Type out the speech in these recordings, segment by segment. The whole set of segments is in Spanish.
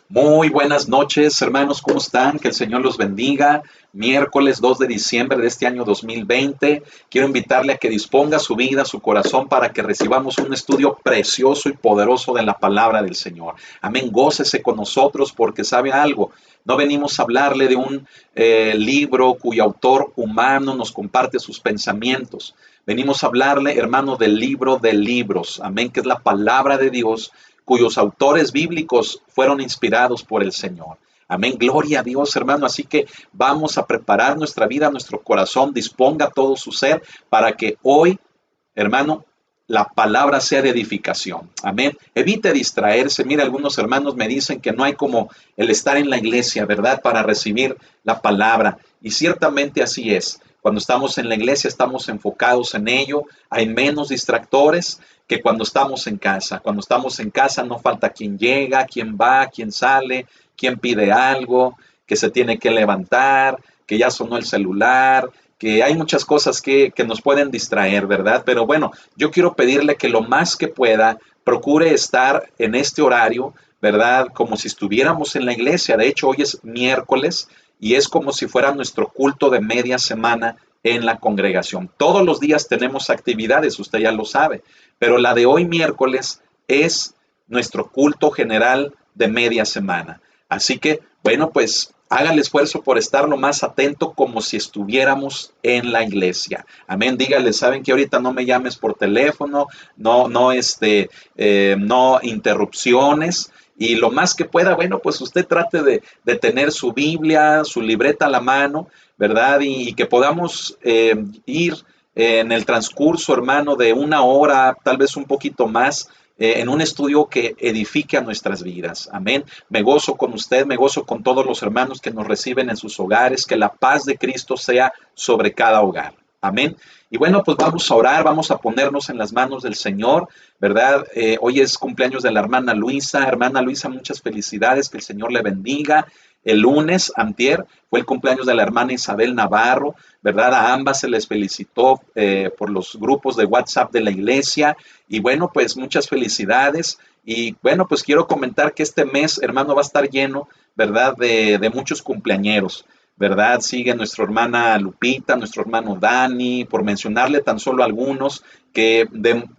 Muy buenas noches, hermanos, ¿cómo están? Que el Señor los bendiga. Miércoles 2 de diciembre de este año 2020. Quiero invitarle a que disponga su vida, su corazón, para que recibamos un estudio precioso y poderoso de la palabra del Señor. Amén, gócese con nosotros porque sabe algo. No venimos a hablarle de un libro cuyo autor humano nos comparte sus pensamientos. Venimos a hablarle, hermano, del libro de libros. Amén, que es la palabra de Dios, cuyos autores bíblicos fueron inspirados por el Señor. Amén, gloria a Dios, hermano. Así que vamos a preparar nuestra vida, nuestro corazón, disponga todo su ser para que hoy, hermano, la palabra sea de edificación. Amén. Evite distraerse. Mira, algunos hermanos me dicen que no hay como el estar en la iglesia, ¿verdad? Para recibir la palabra. Y ciertamente así es. Cuando estamos en la iglesia estamos enfocados en ello. Hay menos distractores que cuando estamos en casa. Cuando estamos en casa no falta quien llega, quien va, quien sale, quien pide algo, que se tiene que levantar, que ya sonó el celular, que hay muchas cosas que nos pueden distraer, ¿verdad? Pero bueno, yo quiero pedirle que lo más que pueda procure estar en este horario, ¿verdad? Como si estuviéramos en la iglesia. De hecho, hoy es miércoles y es como si fuera nuestro culto de media semana en la congregación. Todos los días tenemos actividades, usted ya lo sabe, pero la de hoy miércoles es nuestro culto general de media semana. Así que, bueno, pues haga el esfuerzo por estar lo más atento como si estuviéramos en la iglesia. Amén. Dígale, saben que ahorita no me llames por teléfono, no interrupciones. Y lo más que pueda, bueno, pues usted trate de tener su Biblia, su libreta a la mano, ¿verdad? Y que podamos ir en el transcurso, hermano, de una hora, tal vez un poquito más, en un estudio que edifique a nuestras vidas. Amén. Me gozo con usted, me gozo con todos los hermanos que nos reciben en sus hogares, que la paz de Cristo sea sobre cada hogar. Amén. Y bueno, pues vamos a orar, vamos a ponernos en las manos del Señor, ¿verdad? Hoy es cumpleaños de la hermana Luisa. Hermana Luisa, muchas felicidades, que el Señor le bendiga. El lunes, antier, fue el cumpleaños de la hermana Isabel Navarro, ¿verdad? A ambas se les felicitó por los grupos de WhatsApp de la iglesia. Y bueno, pues muchas felicidades. Y bueno, pues quiero comentar que este mes, hermano, va a estar lleno, ¿verdad? De muchos cumpleañeros, ¿verdad? Sigue nuestra hermana Lupita, nuestro hermano Dani, por mencionarle tan solo algunos, que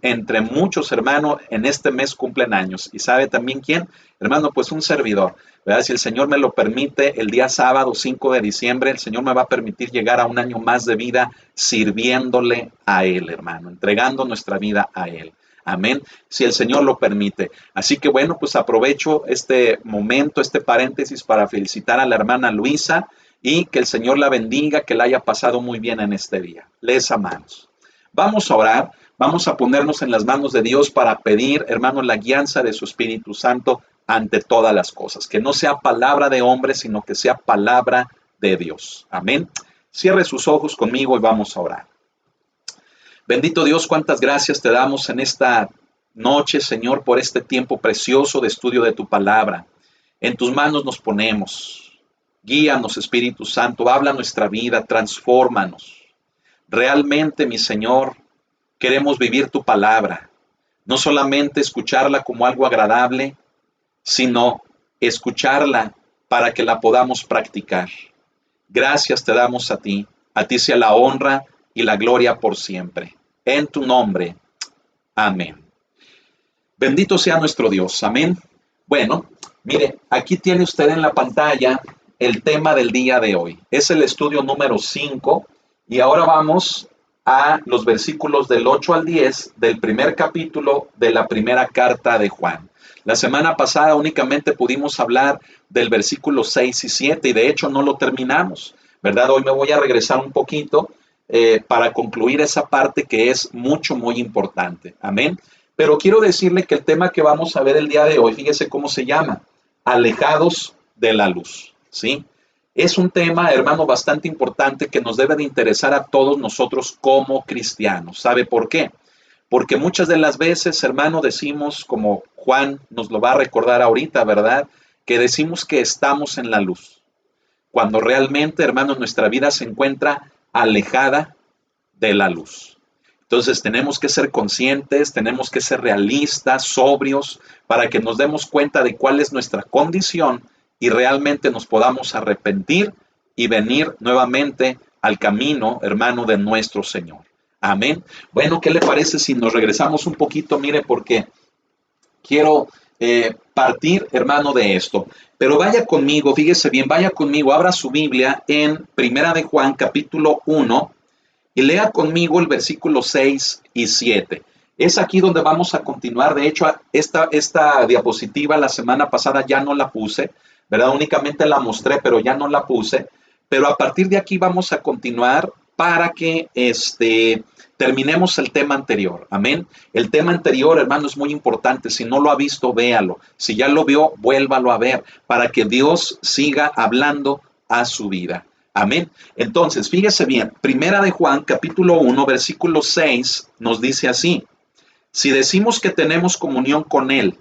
entre muchos hermanos en este mes cumplen años. ¿Y sabe también quién? Hermano, pues un servidor, ¿verdad? Si el Señor me lo permite, el día sábado 5 de diciembre, el Señor me va a permitir llegar a un año más de vida sirviéndole a Él, hermano, entregando nuestra vida a Él. Amén, si el Señor lo permite. Así que bueno, pues aprovecho este momento, este paréntesis para felicitar a la hermana Luisa y que el Señor la bendiga, que la haya pasado muy bien en este día. Les amamos. Vamos a orar, vamos a ponernos en las manos de Dios para pedir, hermano, la guianza de su Espíritu Santo ante todas las cosas. Que no sea palabra de hombre, sino que sea palabra de Dios. Amén. Cierre sus ojos conmigo y vamos a orar. Bendito Dios, cuántas gracias te damos en esta noche, Señor, por este tiempo precioso de estudio de tu palabra. En tus manos nos ponemos. Guíanos, Espíritu Santo, habla nuestra vida, transfórmanos. Realmente, mi Señor, queremos vivir tu palabra. No solamente escucharla como algo agradable, sino escucharla para que la podamos practicar. Gracias te damos a ti sea la honra y la gloria por siempre. En tu nombre, amén. Bendito sea nuestro Dios, amén. Bueno, mire, aquí tiene usted en la pantalla el tema del día de hoy. Es el estudio número 5 y ahora vamos a los versículos del 8 al 10 del primer capítulo de la primera carta de Juan. La semana pasada únicamente pudimos hablar del versículo 6 y 7 y de hecho no lo terminamos, ¿verdad? Hoy me voy a regresar un poquito para concluir esa parte que es mucho, muy importante. Amén. Pero quiero decirle que el tema que vamos a ver el día de hoy, fíjese cómo se llama, alejados de la luz, ¿sí? Es un tema, hermano, bastante importante que nos debe de interesar a todos nosotros como cristianos. ¿Sabe por qué? Porque muchas de las veces, hermano, decimos, como Juan nos lo va a recordar ahorita, ¿verdad? Que decimos que estamos en la luz, cuando realmente, hermano, nuestra vida se encuentra alejada de la luz. Entonces tenemos que ser conscientes, tenemos que ser realistas, sobrios, para que nos demos cuenta de cuál es nuestra condición y realmente nos podamos arrepentir y venir nuevamente al camino, hermano, de nuestro Señor. Amén. Bueno, ¿qué le parece si nos regresamos un poquito? Mire, porque quiero partir, hermano, de esto. Pero vaya conmigo, fíjese bien, vaya conmigo, abra su Biblia en Primera de Juan, capítulo 1, y lea conmigo el versículo 6 y 7. Es aquí donde vamos a continuar. De hecho, esta diapositiva la semana pasada ya no la puse, ¿verdad? Únicamente la mostré, pero ya no la puse. Pero a partir de aquí vamos a continuar para que terminemos el tema anterior. Amén. El tema anterior, hermano, es muy importante. Si no lo ha visto, véalo. Si ya lo vio, vuélvalo a ver para que Dios siga hablando a su vida. Amén. Entonces, fíjese bien, Primera de Juan, capítulo 1, versículo 6, nos dice así: si decimos que tenemos comunión con Él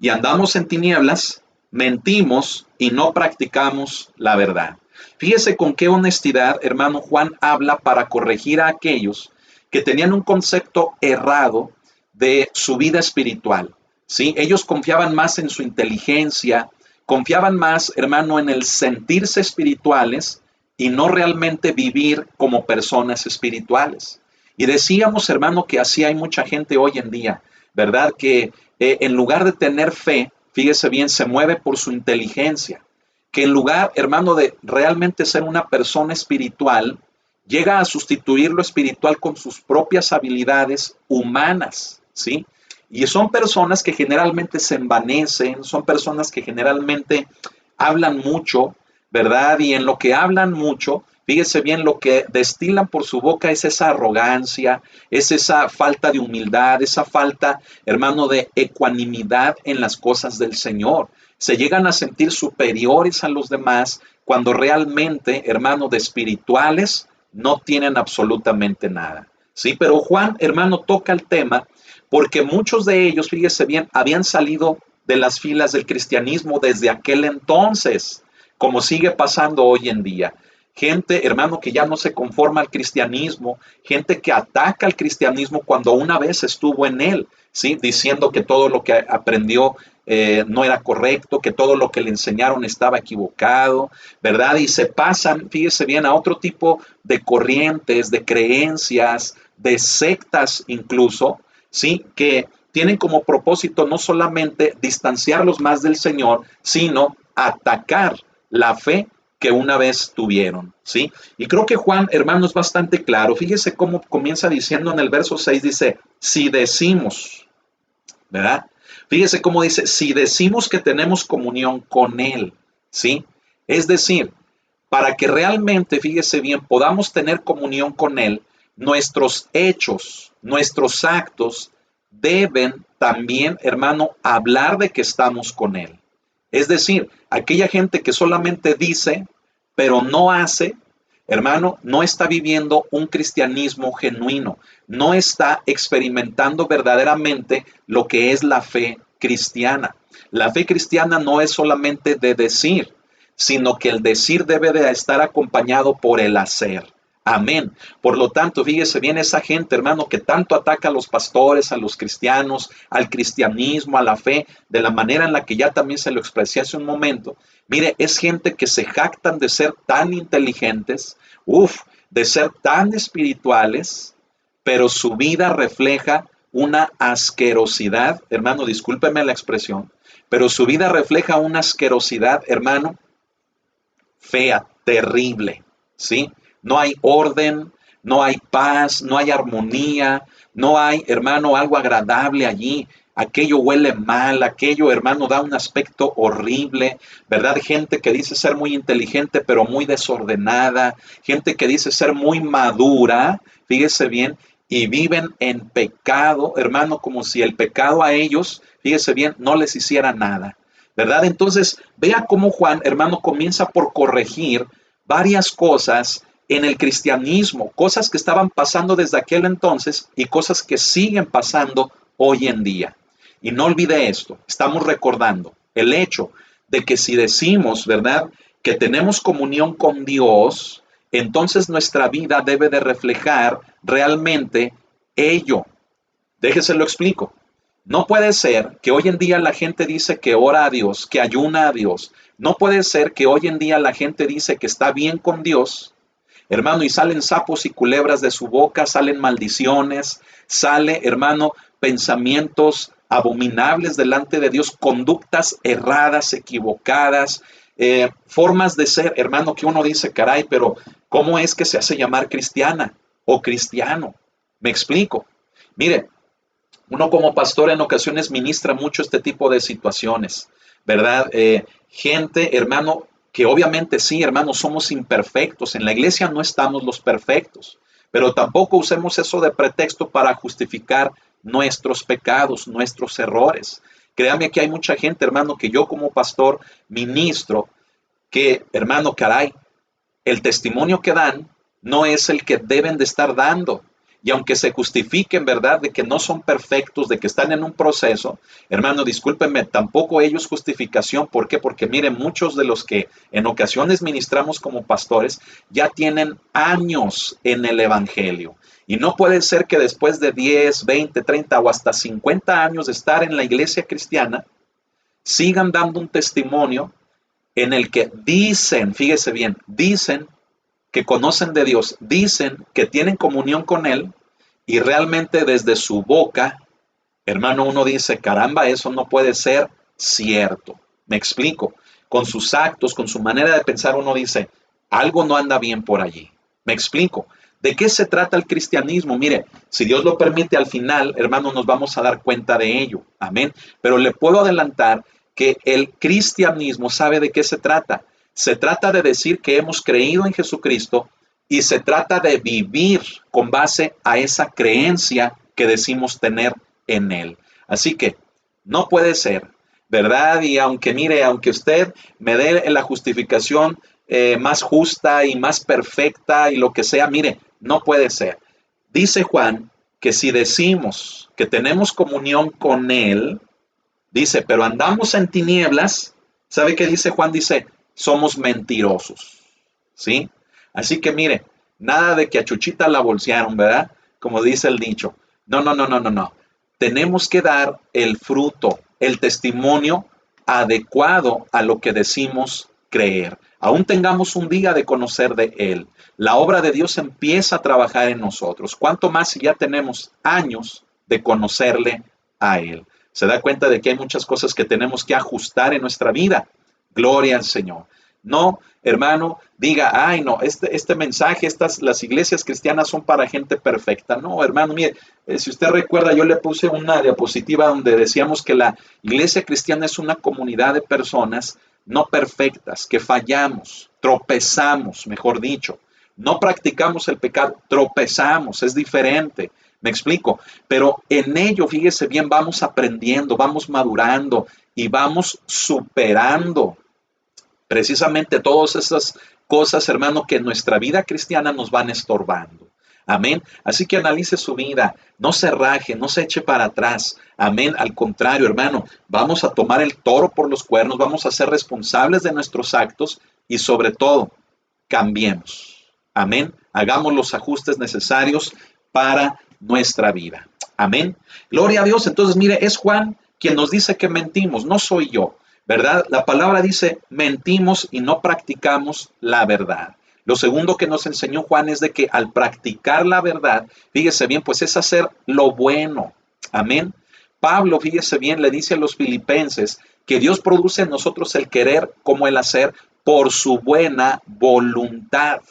y andamos en tinieblas, mentimos y no practicamos la verdad. Fíjese con qué honestidad, hermano, Juan habla para corregir a aquellos que tenían un concepto errado de su vida espiritual. ¿Sí? Ellos confiaban más en su inteligencia, confiaban más, hermano, en el sentirse espirituales y no realmente vivir como personas espirituales. Y decíamos, hermano, que así hay mucha gente hoy en día, ¿verdad? Que en lugar de tener fe, fíjese bien, se mueve por su inteligencia. Que en lugar, hermano, de realmente ser una persona espiritual, llega a sustituir lo espiritual con sus propias habilidades humanas, ¿sí? Y son personas que generalmente se envanecen, son personas que generalmente hablan mucho, ¿verdad? Y en lo que hablan mucho, fíjese bien, lo que destilan por su boca es esa arrogancia, es esa falta de humildad, esa falta, hermano, de ecuanimidad en las cosas del Señor. Se llegan a sentir superiores a los demás cuando realmente, hermano, de espirituales no tienen absolutamente nada. Sí, pero Juan, hermano, toca el tema porque muchos de ellos, fíjese bien, habían salido de las filas del cristianismo desde aquel entonces, como sigue pasando hoy en día. Gente, hermano, que ya no se conforma al cristianismo, gente que ataca al cristianismo cuando una vez estuvo en él, ¿sí? Diciendo que todo lo que aprendió no era correcto, que todo lo que le enseñaron estaba equivocado, ¿verdad? Y se pasan, fíjese bien, a otro tipo de corrientes, de creencias, de sectas incluso, ¿sí? Que tienen como propósito no solamente distanciarlos más del Señor, sino atacar la fe que una vez tuvieron, ¿sí? Y creo que Juan, hermano, es bastante claro. Fíjese cómo comienza diciendo en el verso 6, dice, si decimos, ¿verdad? Fíjese cómo dice, si decimos que tenemos comunión con Él, ¿sí? Es decir, para que realmente, fíjese bien, podamos tener comunión con Él, nuestros hechos, nuestros actos deben también, hermano, hablar de que estamos con Él. Es decir, aquella gente que solamente dice, pero no hace, hermano, no está viviendo un cristianismo genuino, no está experimentando verdaderamente lo que es la fe cristiana. La fe cristiana no es solamente de decir, sino que el decir debe de estar acompañado por el hacer. Amén. Por lo tanto, fíjese bien, esa gente, hermano, que tanto ataca a los pastores, a los cristianos, al cristianismo, a la fe, de la manera en la que ya también se lo expresé hace un momento. Mire, es gente que se jactan de ser tan inteligentes, de ser tan espirituales, pero su vida refleja una asquerosidad, hermano, discúlpeme la expresión, pero su vida refleja una asquerosidad, hermano, fea, terrible, ¿sí? No hay orden, no hay paz, no hay armonía, no hay, hermano, algo agradable allí. Aquello huele mal, aquello, hermano, da un aspecto horrible, ¿verdad? Gente que dice ser muy inteligente, pero muy desordenada, gente que dice ser muy madura, fíjese bien, y viven en pecado, hermano, como si el pecado a ellos, fíjese bien, no les hiciera nada, ¿verdad? Entonces, vea cómo Juan, hermano, comienza por corregir varias cosas en el cristianismo, cosas que estaban pasando desde aquel entonces y cosas que siguen pasando hoy en día. Y no olvide esto, estamos recordando el hecho de que si decimos, ¿verdad?, que tenemos comunión con Dios, entonces nuestra vida debe de reflejar realmente ello. Déjese lo explico. No puede ser que hoy en día la gente dice que ora a Dios, que ayuna a Dios. No puede ser que hoy en día la gente dice que está bien con Dios, hermano, y salen sapos y culebras de su boca, salen maldiciones, sale, hermano, pensamientos abominables delante de Dios, conductas erradas, equivocadas, formas de ser, hermano, que uno dice, caray, pero ¿cómo es que se hace llamar cristiana o cristiano? Me explico. Mire, uno como pastor en ocasiones ministra mucho este tipo de situaciones, ¿verdad? Gente, hermano, que obviamente sí, hermano, somos imperfectos. En la iglesia no estamos los perfectos, pero tampoco usemos eso de pretexto para justificar nuestros pecados, nuestros errores. Créame que hay mucha gente, hermano, que yo como pastor ministro, que, hermano, caray, el testimonio que dan no es el que deben de estar dando. Y aunque se justifiquen, ¿verdad?, de que no son perfectos, de que están en un proceso, hermano, discúlpenme, tampoco ellos justificación. ¿Por qué? Porque miren, muchos de los que en ocasiones ministramos como pastores ya tienen años en el evangelio. Y no puede ser que después de 10, 20, 30 o hasta 50 años de estar en la iglesia cristiana, sigan dando un testimonio en el que dicen, fíjese bien, dicen que conocen de Dios, dicen que tienen comunión con Él y realmente desde su boca, hermano, uno dice, caramba, eso no puede ser cierto. Me explico. Con sus actos, con su manera de pensar, uno dice, algo no anda bien por allí. Me explico. ¿De qué se trata el cristianismo? Mire, si Dios lo permite, al final, hermano, nos vamos a dar cuenta de ello. Amén. Pero le puedo adelantar que el cristianismo sabe de qué se trata. Se trata de decir que hemos creído en Jesucristo y se trata de vivir con base a esa creencia que decimos tener en Él. Así que no puede ser, ¿verdad? Y aunque mire, aunque usted me dé la justificación más justa y más perfecta y lo que sea, mire, no puede ser. Dice Juan que si decimos que tenemos comunión con Él, dice, pero andamos en tinieblas, ¿sabe qué dice Juan? Dice, somos mentirosos, ¿sí? Así que mire, nada de que a Chuchita la bolsearon, ¿verdad? Como dice el dicho. No, no, no, no, no, no. Tenemos que dar el fruto, el testimonio adecuado a lo que decimos creer. Aún tengamos un día de conocer de Él. La obra de Dios empieza a trabajar en nosotros. ¿Cuánto más si ya tenemos años de conocerle a Él? Se da cuenta de que hay muchas cosas que tenemos que ajustar en nuestra vida. Gloria al Señor. No, hermano, diga, ay, no, este mensaje, las iglesias cristianas son para gente perfecta. No, hermano, mire, si usted recuerda, yo le puse una diapositiva donde decíamos que la iglesia cristiana es una comunidad de personas no perfectas, que fallamos, tropezamos, mejor dicho. No practicamos el pecado, tropezamos, es diferente. Me explico, pero en ello, fíjese bien, vamos aprendiendo, vamos madurando y vamos superando precisamente todas esas cosas, hermano, que en nuestra vida cristiana nos van estorbando. Amén. Así que analice su vida, no se raje, no se eche para atrás. Amén. Al contrario, hermano, vamos a tomar el toro por los cuernos, vamos a ser responsables de nuestros actos y sobre todo, cambiemos. Amén. Hagamos los ajustes necesarios para nuestra vida. Amén. Gloria a Dios. Entonces, mire, es Juan quien nos dice que mentimos, no soy yo, ¿verdad? La palabra dice, mentimos y no practicamos la verdad. Lo segundo que nos enseñó Juan es de que al practicar la verdad, fíjese bien, pues es hacer lo bueno. Amén. Pablo, fíjese bien, le dice a los filipenses que Dios produce en nosotros el querer como el hacer por su buena voluntad.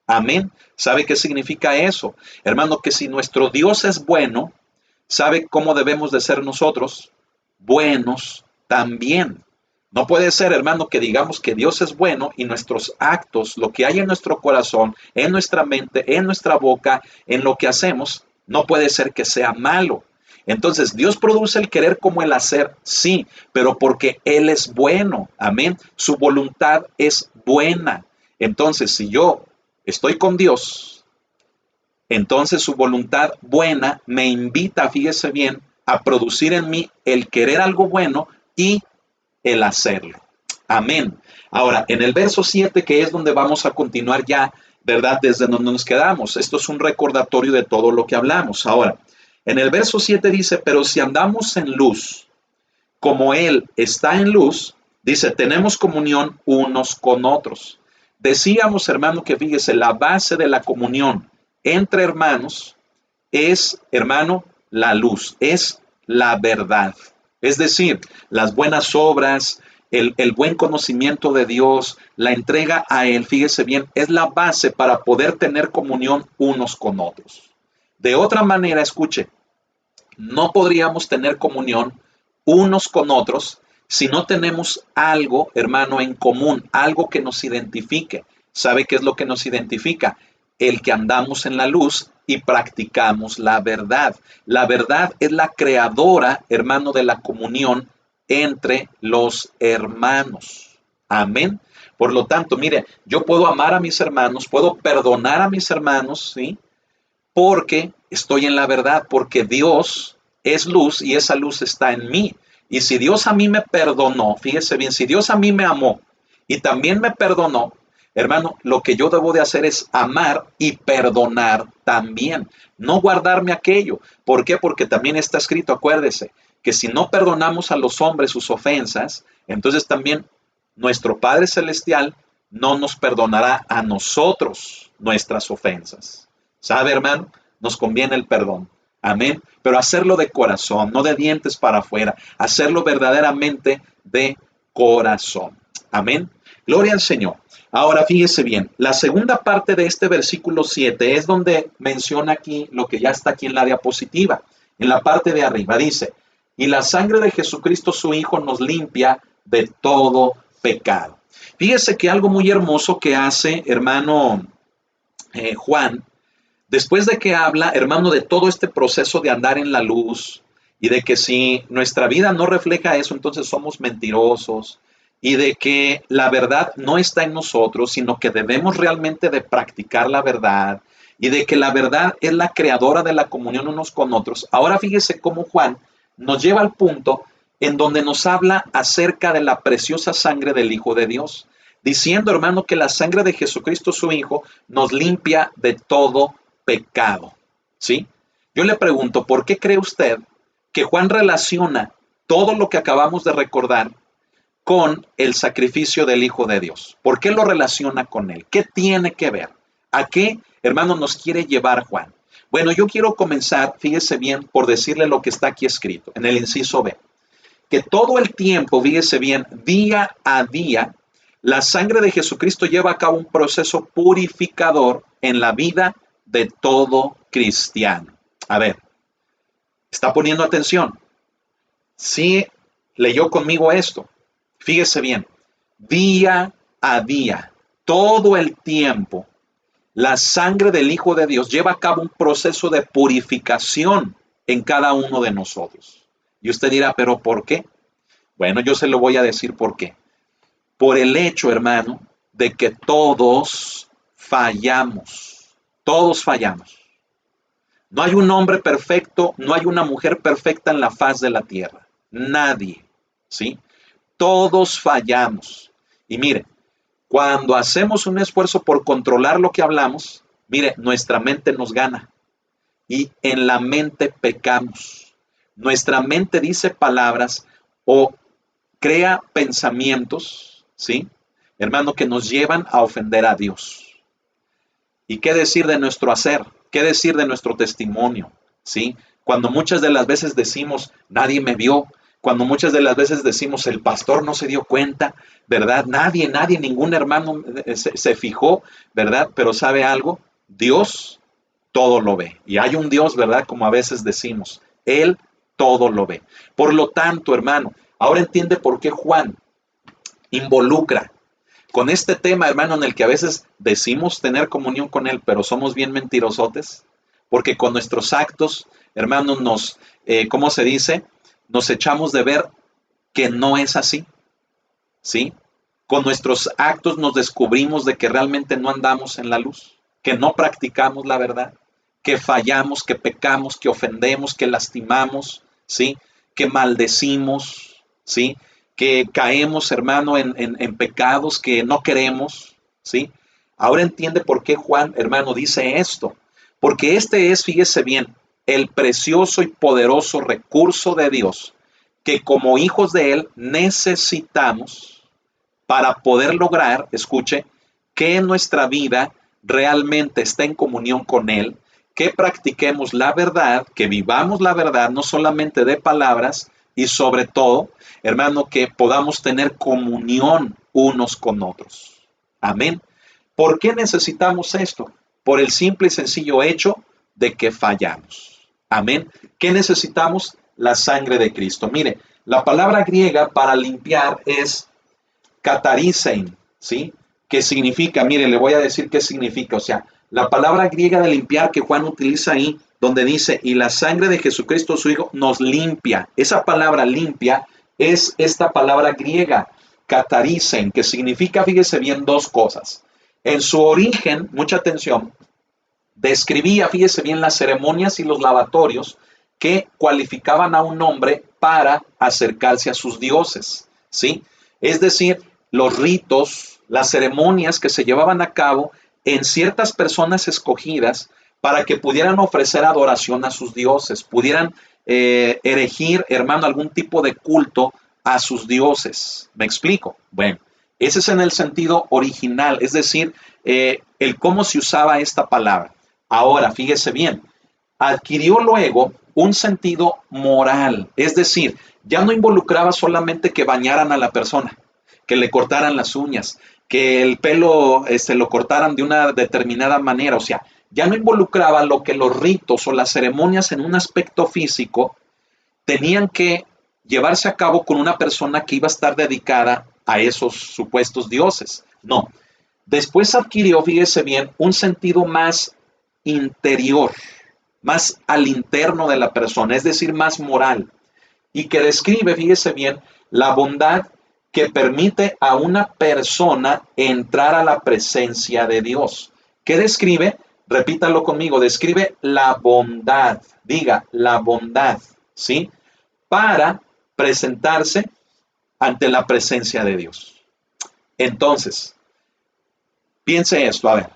Amén. ¿Sabe qué significa eso? Hermano, que si nuestro Dios es bueno, ¿sabe cómo debemos de ser nosotros? Buenos también. No puede ser, hermano, que digamos que Dios es bueno y nuestros actos, lo que hay en nuestro corazón, en nuestra mente, en nuestra boca, en lo que hacemos, no puede ser que sea malo. Entonces, Dios produce el querer como el hacer, sí, pero porque Él es bueno. Amén. Su voluntad es buena. Entonces, si yo estoy con Dios, entonces su voluntad buena me invita, fíjese bien, a producir en mí el querer algo bueno y el hacerlo. Amén. Ahora, en el verso 7, que es donde vamos a continuar ya ¿verdad? Desde donde nos quedamos. Esto es un recordatorio de todo lo que hablamos. Ahora, en el verso 7 dice, pero si andamos en luz, como Él está en luz, dice, tenemos comunión unos con otros. Decíamos, hermano, que fíjese, la base de la comunión entre hermanos es, hermano, la luz, es la verdad. Es decir, las buenas obras, el buen conocimiento de Dios, la entrega a Él, fíjese bien, es la base para poder tener comunión unos con otros. De otra manera, escuche, no podríamos tener comunión unos con otros si no tenemos algo, hermano, en común, algo que nos identifique. ¿Sabe qué es lo que nos identifica? El que andamos en la luz y practicamos la verdad. La verdad es la creadora, hermano, de la comunión entre los hermanos. Amén. Por lo tanto, mire, yo puedo amar a mis hermanos, puedo perdonar a mis hermanos, ¿sí? Porque estoy en la verdad, porque Dios es luz y esa luz está en mí. Y si Dios a mí me perdonó, fíjese bien, si Dios a mí me amó y también me perdonó, hermano, lo que yo debo de hacer es amar y perdonar también, no guardarme aquello. ¿Por qué? Porque también está escrito, acuérdese, que si no perdonamos a los hombres sus ofensas, entonces también nuestro Padre Celestial no nos perdonará a nosotros nuestras ofensas. ¿Sabe, hermano? Nos conviene el perdón. Amén. Pero hacerlo de corazón, no de dientes para afuera. Hacerlo verdaderamente de corazón. Amén. Gloria al Señor. Ahora fíjese bien, la segunda parte de este versículo 7 es donde menciona aquí lo que ya está aquí en la diapositiva. En la parte de arriba dice, y la sangre de Jesucristo su Hijo nos limpia de todo pecado. Fíjese que algo muy hermoso que hace, hermano Juan, después de que habla, hermano, de todo este proceso de andar en la luz y de que si nuestra vida no refleja eso, entonces somos mentirosos y de que la verdad no está en nosotros, sino que debemos realmente de practicar la verdad y de que la verdad es la creadora de la comunión unos con otros. Ahora fíjese cómo Juan nos lleva al punto en donde nos habla acerca de la preciosa sangre del Hijo de Dios, diciendo, hermano, que la sangre de Jesucristo su Hijo nos limpia de todo pecado, ¿sí? Yo le pregunto, ¿por qué cree usted que Juan relaciona todo lo que acabamos de recordar con el sacrificio del Hijo de Dios? ¿Por qué lo relaciona con él? ¿Qué tiene que ver? ¿A qué, hermano, nos quiere llevar Juan? Bueno, yo quiero comenzar, fíjese bien, por decirle lo que está aquí escrito, en el inciso B, que todo el tiempo, fíjese bien, día a día, la sangre de Jesucristo lleva a cabo un proceso purificador en la vida de todo cristiano. A ver, ¿está poniendo atención? Sí, leyó conmigo esto. Fíjese bien, día a día, todo el tiempo, la sangre del Hijo de Dios lleva a cabo un proceso de purificación en cada uno de nosotros. Y usted dirá, ¿pero por qué? Bueno, yo se lo voy a decir por qué. Por el hecho, hermano, de que todos fallamos. Todos fallamos. No hay un hombre perfecto, no hay una mujer perfecta en la faz de la tierra. Nadie, ¿sí? Todos fallamos. Y mire, cuando hacemos un esfuerzo por controlar lo que hablamos, mire, nuestra mente nos gana. Y en la mente pecamos. Nuestra mente dice palabras o crea pensamientos, ¿sí? Hermano, que nos llevan a ofender a Dios. ¿Y qué decir de nuestro hacer? ¿Qué decir de nuestro testimonio? ¿Sí? Cuando muchas de las veces decimos, nadie me vio, cuando muchas de las veces decimos, el pastor no se dio cuenta, ¿verdad? Nadie, ningún hermano se fijó, ¿verdad? Pero ¿sabe algo? Dios todo lo ve. Y hay un Dios, ¿verdad? Como a veces decimos, Él todo lo ve. Por lo tanto, hermano, ahora entiende por qué Juan involucra con este tema, hermano, en el que a veces decimos tener comunión con Él, pero somos bien mentirosotes, porque con nuestros actos, hermano, ¿cómo se dice? Nos echamos de ver que no es así, ¿sí? Con nuestros actos nos descubrimos de que realmente no andamos en la luz, que no practicamos la verdad, que fallamos, que pecamos, que ofendemos, que lastimamos, ¿sí? Que maldecimos, ¿sí? Que caemos, hermano, en pecados que no queremos, ¿sí? Ahora entiende por qué Juan, hermano, dice esto. Porque este es, fíjese bien, el precioso y poderoso recurso de Dios que como hijos de Él necesitamos para poder lograr, escuche, que nuestra vida realmente esté en comunión con Él, que practiquemos la verdad, que vivamos la verdad, no solamente de palabras, y sobre todo, hermano, que podamos tener comunión unos con otros. Amén. ¿Por qué necesitamos esto? Por el simple y sencillo hecho de que fallamos. Amén. ¿Qué necesitamos? La sangre de Cristo. Mire, la palabra griega para limpiar es katarisein, ¿sí? Que significa, mire, le voy a decir qué significa. O sea, la palabra griega de limpiar que Juan utiliza ahí, donde dice, y la sangre de Jesucristo su Hijo nos limpia. Esa palabra limpia es esta palabra griega, katarisein, que significa, fíjese bien, dos cosas. En su origen, mucha atención, describía, fíjese bien, las ceremonias y los lavatorios que cualificaban a un hombre para acercarse a sus dioses, ¿sí? Es decir, los ritos, las ceremonias que se llevaban a cabo en ciertas personas escogidas para que pudieran ofrecer adoración a sus dioses, pudieran erigir, hermano, algún tipo de culto a sus dioses. ¿Me explico? Bueno, ese es en el sentido original, es decir, el cómo se usaba esta palabra. Ahora, fíjese bien, adquirió luego un sentido moral, es decir, ya no involucraba solamente que bañaran a la persona, que le cortaran las uñas, que el pelo lo cortaran de una determinada manera, o sea, ya no involucraba lo que los ritos o las ceremonias en un aspecto físico tenían que llevarse a cabo con una persona que iba a estar dedicada a esos supuestos dioses. No, después adquirió, fíjese bien, un sentido más interior, más al interno de la persona, es decir, más moral, y que describe, fíjese bien, la bondad que permite a una persona entrar a la presencia de Dios. ¿Qué describe? Repítalo conmigo, describe la bondad, diga, la bondad, ¿sí? Para presentarse ante la presencia de Dios. Entonces, piense esto, a ver,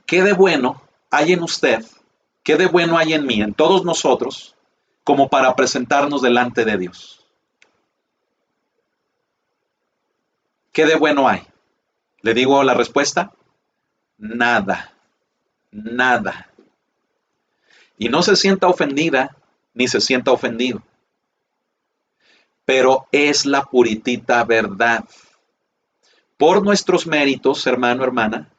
¿qué de bueno hay en usted? ¿Qué de bueno hay en mí, en todos nosotros, como para presentarnos delante de Dios? ¿Qué de bueno hay? ¿Le digo la respuesta? Nada, nada. Y no se sienta ofendida, ni se sienta ofendido. Pero es la puritita verdad. Por nuestros méritos, hermano, hermana,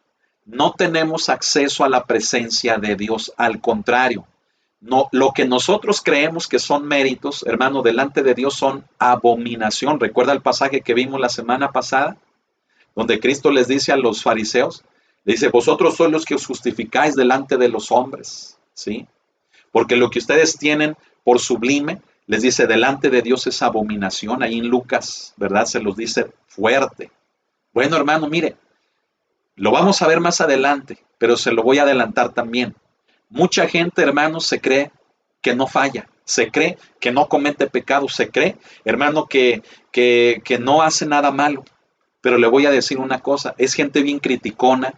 no tenemos acceso a la presencia de Dios. Al contrario, no, lo que nosotros creemos que son méritos, hermano, delante de Dios son abominación. ¿Recuerda el pasaje que vimos la semana pasada? Donde Cristo les dice a los fariseos, le dice, vosotros sois los que os justificáis delante de los hombres, ¿sí? Porque lo que ustedes tienen por sublime, les dice, delante de Dios es abominación. Ahí en Lucas, ¿verdad? Se los dice fuerte. Bueno, hermano, mire, lo vamos a ver más adelante, pero se lo voy a adelantar también. Mucha gente, hermanos, se cree que no falla, se cree que no comete pecado, se cree, hermano, que no hace nada malo. Pero le voy a decir una cosa, es gente bien criticona,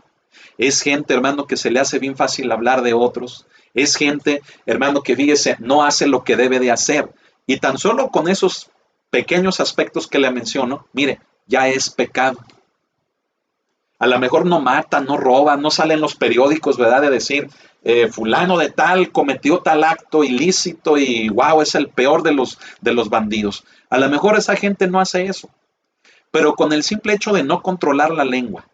es gente, hermano, que se le hace bien fácil hablar de otros, es gente, hermano, que fíjese, no hace lo que debe de hacer. Y tan solo con esos pequeños aspectos que le menciono, mire, ya es pecado. A lo mejor no mata, no roba, no sale en los periódicos, ¿verdad? De decir, fulano de tal cometió tal acto ilícito y wow, es el peor de los bandidos. A lo mejor esa gente no hace eso, pero con el simple hecho de no controlar la lengua,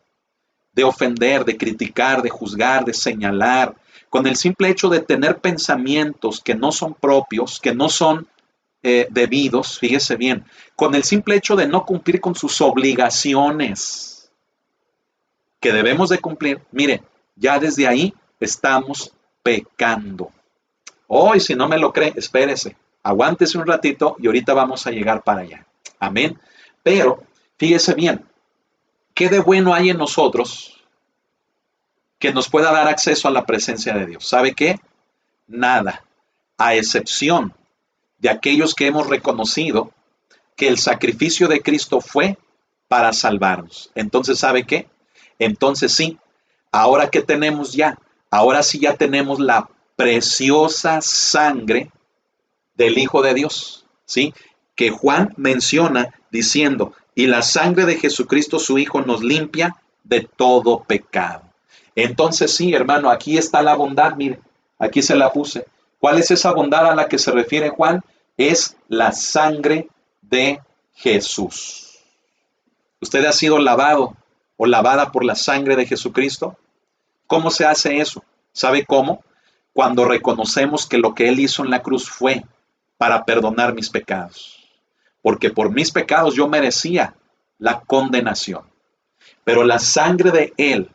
de ofender, de criticar, de juzgar, de señalar, con el simple hecho de tener pensamientos que no son propios, que no son debidos, fíjese bien, con el simple hecho de no cumplir con sus obligaciones que debemos de cumplir, mire, ya desde ahí estamos pecando. Hoy, si no me lo cree, espérese, aguántese un ratito y ahorita vamos a llegar para allá. Amén. Pero, fíjese bien, ¿qué de bueno hay en nosotros que nos pueda dar acceso a la presencia de Dios? ¿Sabe qué? Nada, a excepción de aquellos que hemos reconocido que el sacrificio de Cristo fue para salvarnos. Entonces, ¿sabe qué? Entonces sí, ahora que tenemos ya, ahora sí ya tenemos la preciosa sangre del Hijo de Dios, ¿sí? Que Juan menciona diciendo, y la sangre de Jesucristo su Hijo nos limpia de todo pecado. Entonces sí, hermano, aquí está la bondad, mire, aquí se la puse. ¿Cuál es esa bondad a la que se refiere Juan? Es la sangre de Jesús. ¿Usted ha sido lavado o lavada por la sangre de Jesucristo? ¿Cómo se hace eso? ¿Sabe cómo? Cuando reconocemos que lo que Él hizo en la cruz fue para perdonar mis pecados. Porque por mis pecados yo merecía la condenación. Pero la sangre de Él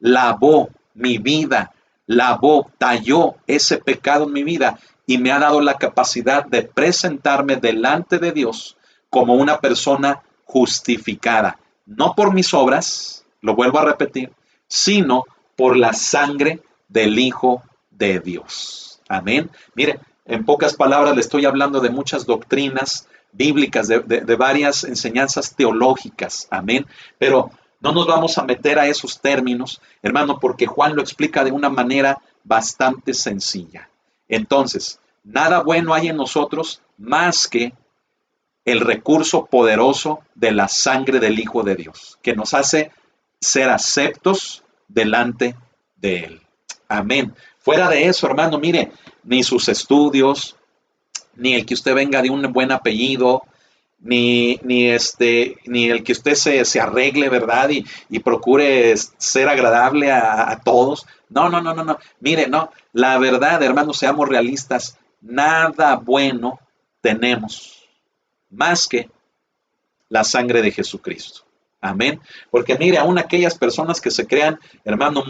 lavó mi vida, lavó, talló ese pecado en mi vida y me ha dado la capacidad de presentarme delante de Dios como una persona justificada. No por mis obras, lo vuelvo a repetir, sino por la sangre del Hijo de Dios. Amén. Mire, en pocas palabras le estoy hablando de muchas doctrinas bíblicas, de varias enseñanzas teológicas. Amén. Pero no nos vamos a meter a esos términos, hermano, porque Juan lo explica de una manera bastante sencilla. Entonces, nada bueno hay en nosotros más que el recurso poderoso de la sangre del Hijo de Dios, que nos hace ser aceptos delante de Él. Amén. Fuera de eso, hermano, mire, ni sus estudios, ni el que usted venga de un buen apellido, ni el que usted se arregle, ¿verdad? Y procure ser agradable a todos. No. Mire, no. La verdad, hermanos, seamos realistas. Nada bueno tenemos más que la sangre de Jesucristo. Amén. Porque mire, aún aquellas personas que se crean, hermano,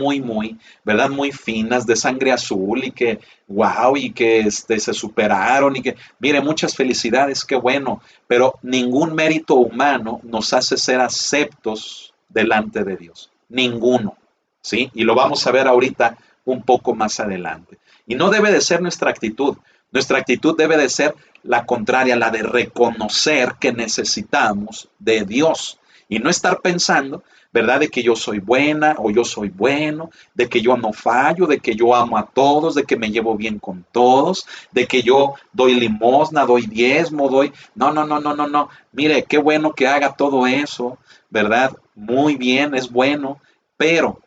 ¿verdad? Muy finas, de sangre azul y que, wow, y que se superaron y que, mire, muchas felicidades, qué bueno, pero ningún mérito humano nos hace ser aceptos delante de Dios. Ninguno, ¿sí? Y lo vamos a ver ahorita un poco más adelante. Y no debe de ser nuestra actitud. Nuestra actitud debe de ser la contraria, la de reconocer que necesitamos de Dios y no estar pensando, ¿verdad?, de que yo soy buena o yo soy bueno, de que yo no fallo, de que yo amo a todos, de que me llevo bien con todos, de que yo doy limosna, doy diezmo, doy... No. Mire, qué bueno que haga todo eso, ¿verdad? Muy bien, es bueno, pero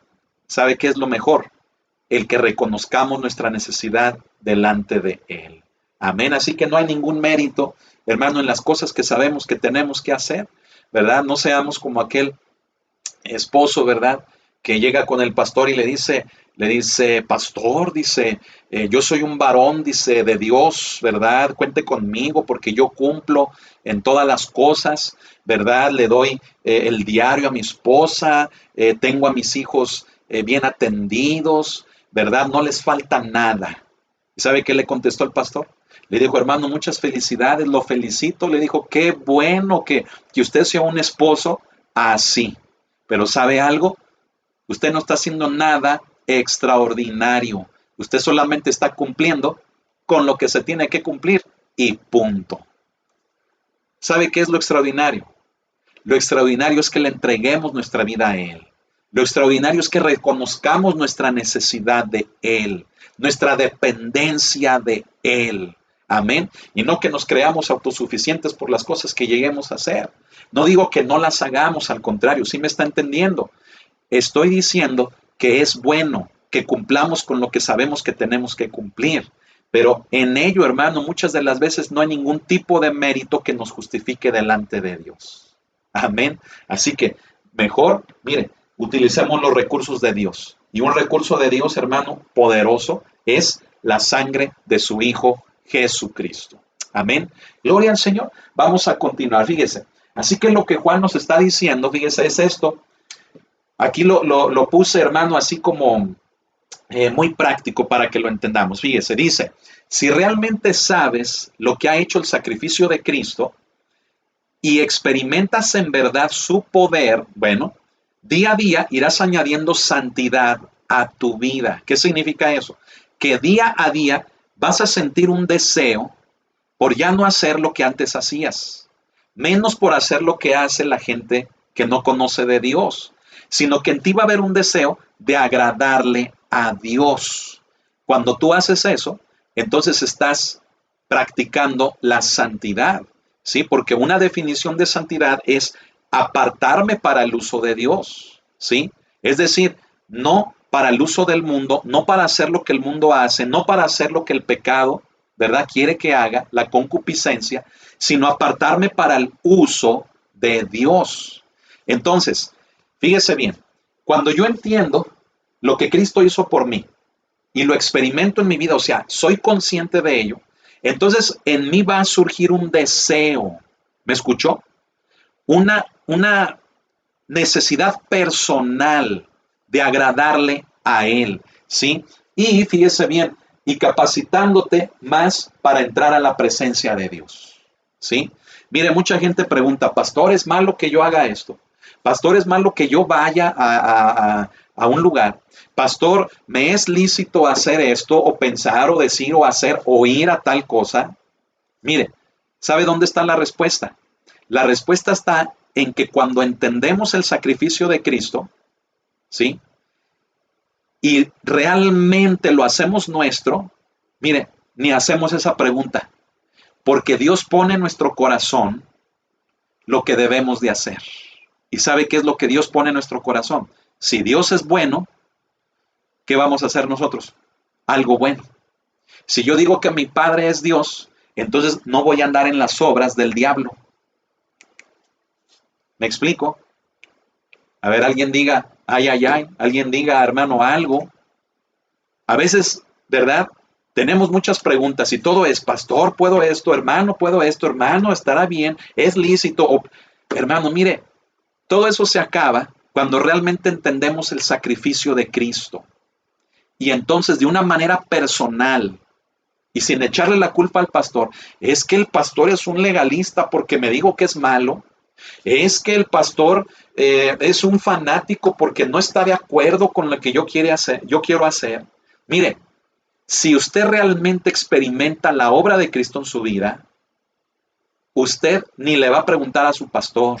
¿sabe qué es lo mejor? El que reconozcamos nuestra necesidad delante de Él. Amén. Así que no hay ningún mérito, hermano, en las cosas que sabemos que tenemos que hacer, ¿verdad? No seamos como aquel esposo, ¿verdad?, que llega con el pastor y le dice, pastor, dice, yo soy un varón, dice, de Dios, ¿verdad? Cuente conmigo porque yo cumplo en todas las cosas, ¿verdad? Le doy el diario a mi esposa, tengo a mis hijos bien atendidos, ¿verdad? No les falta nada. ¿Y sabe qué le contestó el pastor? Le dijo, hermano, muchas felicidades, lo felicito. Le dijo, qué bueno que usted sea un esposo así. Pero ¿sabe algo? Usted no está haciendo nada extraordinario. Usted solamente está cumpliendo con lo que se tiene que cumplir y punto. ¿Sabe qué es lo extraordinario? Lo extraordinario es que le entreguemos nuestra vida a Él. Lo extraordinario es que reconozcamos nuestra necesidad de Él, nuestra dependencia de Él. Amén. Y no que nos creamos autosuficientes por las cosas que lleguemos a hacer. No digo que no las hagamos, al contrario, sí me está entendiendo. Estoy diciendo que es bueno que cumplamos con lo que sabemos que tenemos que cumplir. Pero en ello, hermano, muchas de las veces no hay ningún tipo de mérito que nos justifique delante de Dios. Amén. Así que mejor, mire, utilicemos los recursos de Dios. Y un recurso de Dios, hermano, poderoso, es la sangre de su Hijo Jesucristo. Amén. Gloria al Señor. Vamos a continuar, fíjese. Así que lo que Juan nos está diciendo, fíjese, es esto. Aquí lo puse, hermano, así como muy práctico para que lo entendamos. Fíjese, dice, si realmente sabes lo que ha hecho el sacrificio de Cristo y experimentas en verdad su poder, bueno, día a día irás añadiendo santidad a tu vida. ¿Qué significa eso? Que día a día vas a sentir un deseo por ya no hacer lo que antes hacías, menos por hacer lo que hace la gente que no conoce de Dios. sino que en ti va a haber un deseo de agradarle a Dios. Cuando tú haces eso, entonces estás practicando la santidad, ¿sí? Porque una definición de santidad es apartarme para el uso de Dios, ¿sí? Es decir, no para el uso del mundo, no para hacer lo que el mundo hace, no para hacer lo que el pecado, ¿verdad?, quiere que haga, la concupiscencia, sino apartarme para el uso de Dios. Entonces, fíjese bien, cuando yo entiendo lo que Cristo hizo por mí y lo experimento en mi vida, o sea, soy consciente de ello, entonces en mí va a surgir un deseo, ¿me escuchó? Una necesidad personal de agradarle a Él, ¿sí? Y fíjese bien, y capacitándote más para entrar a la presencia de Dios, ¿sí? Mire, mucha gente pregunta, pastor, ¿es malo que yo haga esto? Pastor, ¿es malo que yo vaya a un lugar? Pastor, ¿me es lícito hacer esto o pensar o decir o hacer o ir a tal cosa? Mire, ¿sabe dónde está la respuesta? La respuesta está en que cuando entendemos el sacrificio de Cristo, ¿sí? Y realmente lo hacemos nuestro, mire, ni hacemos esa pregunta, porque Dios pone en nuestro corazón lo que debemos de hacer. ¿Y sabe qué es lo que Dios pone en nuestro corazón? Si Dios es bueno, ¿qué vamos a hacer nosotros? Algo bueno. Si yo digo que mi Padre es Dios, entonces no voy a andar en las obras del diablo. ¿Me explico? A ver, alguien diga, ay, ay, ay, alguien diga, hermano, algo. A veces, ¿verdad? Tenemos muchas preguntas y todo es, pastor, ¿puedo esto? Hermano, ¿estará bien? ¿Es lícito? O, hermano, mire, todo eso se acaba cuando realmente entendemos el sacrificio de Cristo. Y entonces, de una manera personal y sin echarle la culpa al pastor, es que el pastor es un legalista porque me dijo que es malo. Es que el pastor es un fanático porque no está de acuerdo con lo que yo quiero hacer. Mire, si usted realmente experimenta la obra de Cristo en su vida, usted ni le va a preguntar a su pastor.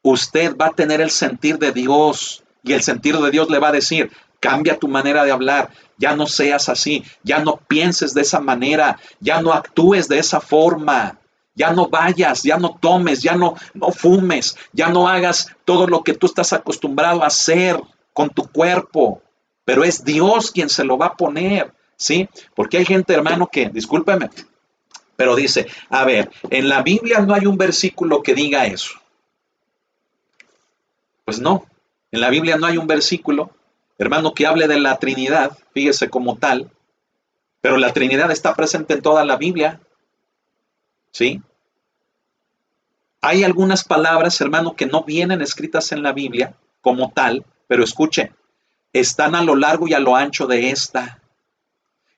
Usted va a tener el sentir de Dios y el sentir de Dios le va a decir, cambia tu manera de hablar, ya no seas así, ya no pienses de esa manera, ya no actúes de esa forma. Ya no vayas, ya no tomes, ya no fumes, ya no hagas todo lo que tú estás acostumbrado a hacer con tu cuerpo. Pero es Dios quien se lo va a poner, ¿sí? Porque hay gente, hermano, que, discúlpeme, pero dice, a ver, en la Biblia no hay un versículo que diga eso. Pues no, en la Biblia no hay un versículo, hermano, que hable de la Trinidad, fíjese como tal, pero la Trinidad está presente en toda la Biblia, ¿sí? Hay algunas palabras, hermano, que no vienen escritas en la Biblia como tal, pero escuche, están a lo largo y a lo ancho de esta.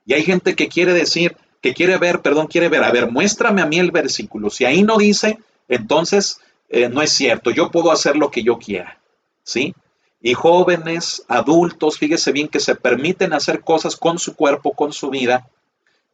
Y hay gente que quiere decir, quiere ver, a ver, muéstrame a mí el versículo. Si ahí no dice, entonces no es cierto, yo puedo hacer lo que yo quiera, ¿sí? Y jóvenes, adultos, fíjese bien que se permiten hacer cosas con su cuerpo, con su vida,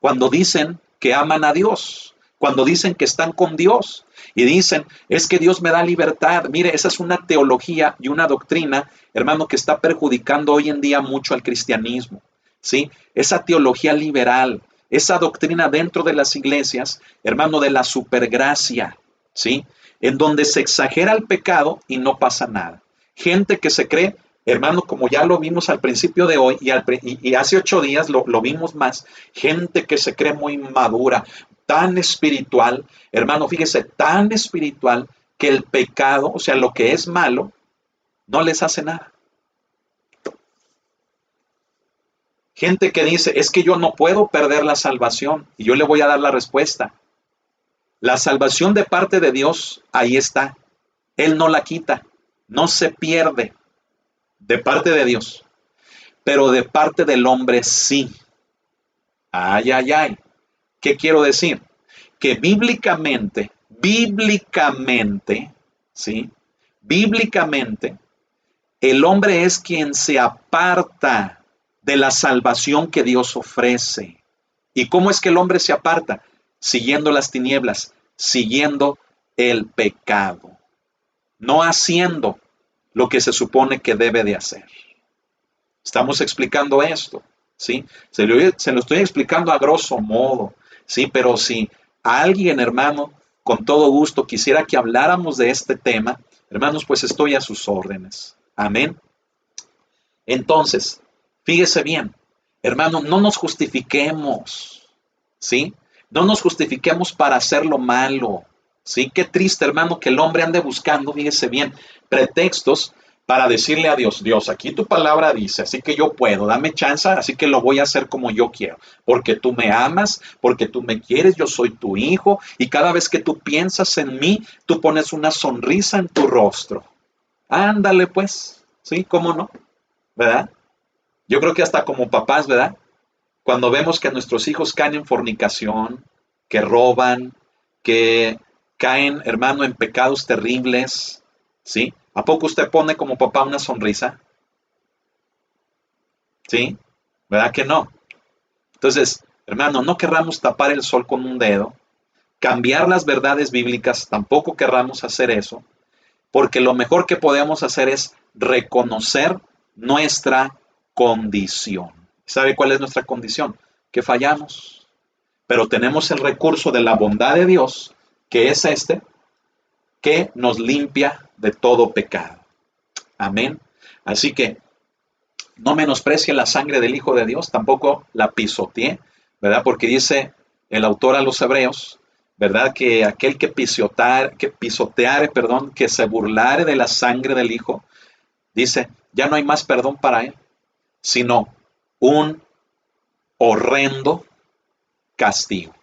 cuando dicen que aman a Dios, cuando dicen que están con Dios y dicen, es que Dios me da libertad. Mire, esa es una teología y una doctrina, hermano, que está perjudicando hoy en día mucho al cristianismo, ¿sí? Esa teología liberal, esa doctrina dentro de las iglesias, hermano, de la supergracia, ¿sí? En donde se exagera el pecado y no pasa nada. Gente que se cree, hermano, como ya lo vimos al principio de hoy y hace 8 días lo vimos más, gente que se cree muy madura, tan espiritual, hermano, fíjese, tan espiritual que el pecado, o sea, lo que es malo, no les hace nada. Gente que dice, es que yo no puedo perder la salvación, y yo le voy a dar la respuesta. La salvación de parte de Dios, ahí está. Él no la quita, no se pierde de parte de Dios, pero de parte del hombre sí. Ay, ay, ay. ¿Qué quiero decir? Que bíblicamente, ¿sí? Bíblicamente, el hombre es quien se aparta de la salvación que Dios ofrece. ¿Y cómo es que el hombre se aparta? Siguiendo las tinieblas, siguiendo el pecado, no haciendo, lo que se supone que debe de hacer. Estamos explicando esto, ¿sí? Se lo estoy explicando a grosso modo, ¿sí? Pero si alguien, hermano, con todo gusto quisiera que habláramos de este tema, hermanos, pues estoy a sus órdenes. Amén. Entonces, fíjese bien, hermano, no nos justifiquemos, ¿sí? No nos justifiquemos para hacer lo malo, ¿sí? Qué triste, hermano, que el hombre ande buscando, fíjese bien, pretextos para decirle a Dios, Dios, aquí tu palabra dice, así que yo puedo, dame chance, así que lo voy a hacer como yo quiero, porque tú me amas, porque tú me quieres, yo soy tu hijo, y cada vez que tú piensas en mí, tú pones una sonrisa en tu rostro. Ándale, pues, ¿sí? ¿Cómo no? ¿Verdad? Yo creo que hasta como papás, ¿verdad? Cuando vemos que nuestros hijos caen en fornicación, que roban, que caen, hermano, en pecados terribles, ¿sí? ¿A poco usted pone como papá una sonrisa? ¿Sí? ¿Verdad que no? Entonces, hermano, no querramos tapar el sol con un dedo, cambiar las verdades bíblicas, tampoco querramos hacer eso, porque lo mejor que podemos hacer es reconocer nuestra condición. ¿Sabe cuál es nuestra condición? Que fallamos, pero tenemos el recurso de la bondad de Dios, que es este, que nos limpia de todo pecado. Amén. Así que no menosprecie la sangre del Hijo de Dios, tampoco la pisotee, ¿verdad? Porque dice el autor a los Hebreos, ¿verdad? Que aquel que pisoteare, perdón, que se burlare de la sangre del Hijo, dice, ya no hay más perdón para él, sino un horrendo castigo,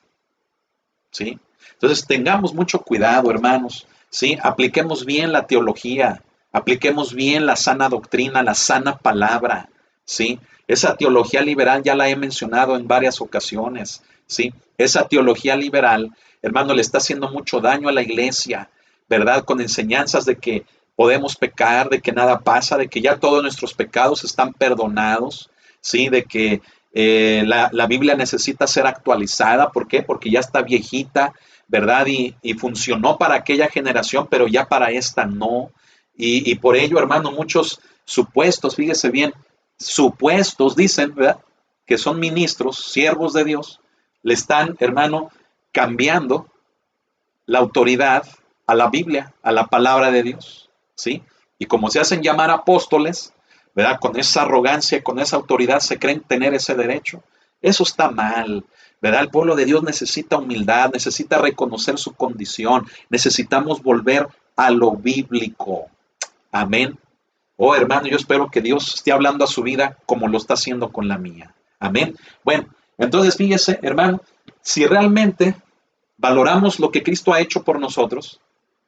¿sí? Entonces tengamos mucho cuidado, hermanos, ¿sí? Apliquemos bien la teología, apliquemos bien la sana doctrina, la sana palabra, ¿sí? Esa teología liberal ya la he mencionado en varias ocasiones, ¿sí? Esa teología liberal, hermano, le está haciendo mucho daño a la iglesia, ¿verdad? Con enseñanzas de que podemos pecar, de que nada pasa, de que ya todos nuestros pecados están perdonados, ¿sí? De que la Biblia necesita ser actualizada. ¿Por qué? Porque ya está viejita, ¿verdad? Y funcionó para aquella generación, pero ya para esta no. Y por ello, hermano, muchos supuestos, fíjese bien, supuestos dicen, ¿verdad? Que son ministros, siervos de Dios, le están, hermano, cambiando la autoridad a la Biblia, a la palabra de Dios, ¿sí? Y como se hacen llamar apóstoles, ¿verdad? Con esa arrogancia, con esa autoridad, se creen tener ese derecho. Eso está mal, ¿verdad? El pueblo de Dios necesita humildad, necesita reconocer su condición, necesitamos volver a lo bíblico. Amén. Oh, hermano, yo espero que Dios esté hablando a su vida como lo está haciendo con la mía. Amén. Bueno, entonces fíjese, hermano, si realmente valoramos lo que Cristo ha hecho por nosotros,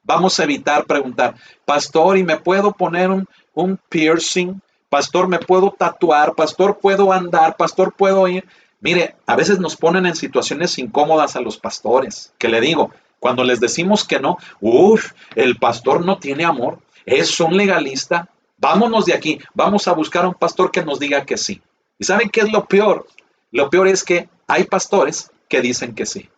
vamos a evitar preguntar, pastor, ¿y me puedo poner un piercing? Pastor, ¿me puedo tatuar? Pastor, ¿puedo andar? Pastor, ¿puedo ir? Mire, a veces nos ponen en situaciones incómodas a los pastores, que le digo, cuando les decimos que no, el pastor no tiene amor, es un legalista, vámonos de aquí, vamos a buscar a un pastor que nos diga que sí. ¿Y saben qué es lo peor? Lo peor es que hay pastores que dicen que sí,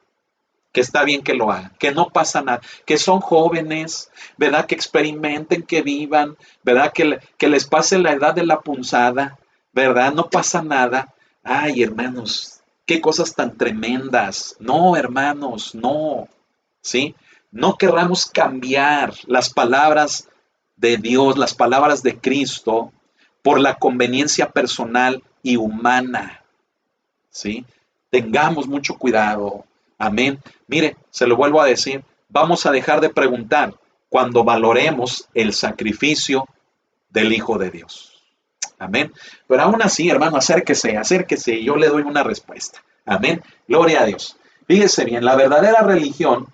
que está bien que lo hagan, que no pasa nada, que son jóvenes, ¿verdad? Que experimenten, que vivan, ¿verdad? Que les pase la edad de la punzada, ¿verdad? No pasa nada. Ay, hermanos, qué cosas tan tremendas. No, hermanos, no, ¿sí? No querramos cambiar las palabras de Dios, las palabras de Cristo, por la conveniencia personal y humana, ¿sí? Tengamos mucho cuidado. Amén. Mire, se lo vuelvo a decir, vamos a dejar de preguntar cuando valoremos el sacrificio del Hijo de Dios. Amén. Pero aún así, hermano, acérquese, acérquese y yo le doy una respuesta. Amén. Gloria a Dios. Fíjese bien, la verdadera religión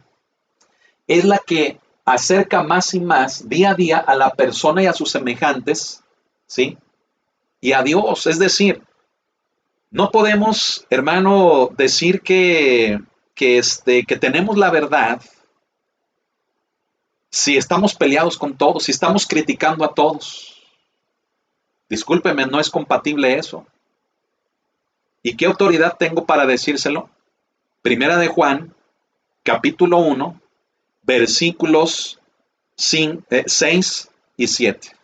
es la que acerca más y más día a día a la persona y a sus semejantes, ¿sí? Y a Dios. Es decir, no podemos, hermano, decir que tenemos la verdad si estamos peleados con todos, si estamos criticando a todos. Discúlpeme, no es compatible eso. ¿Y qué autoridad tengo para decírselo? Primera de Juan, capítulo 1, versículos 6 y 7.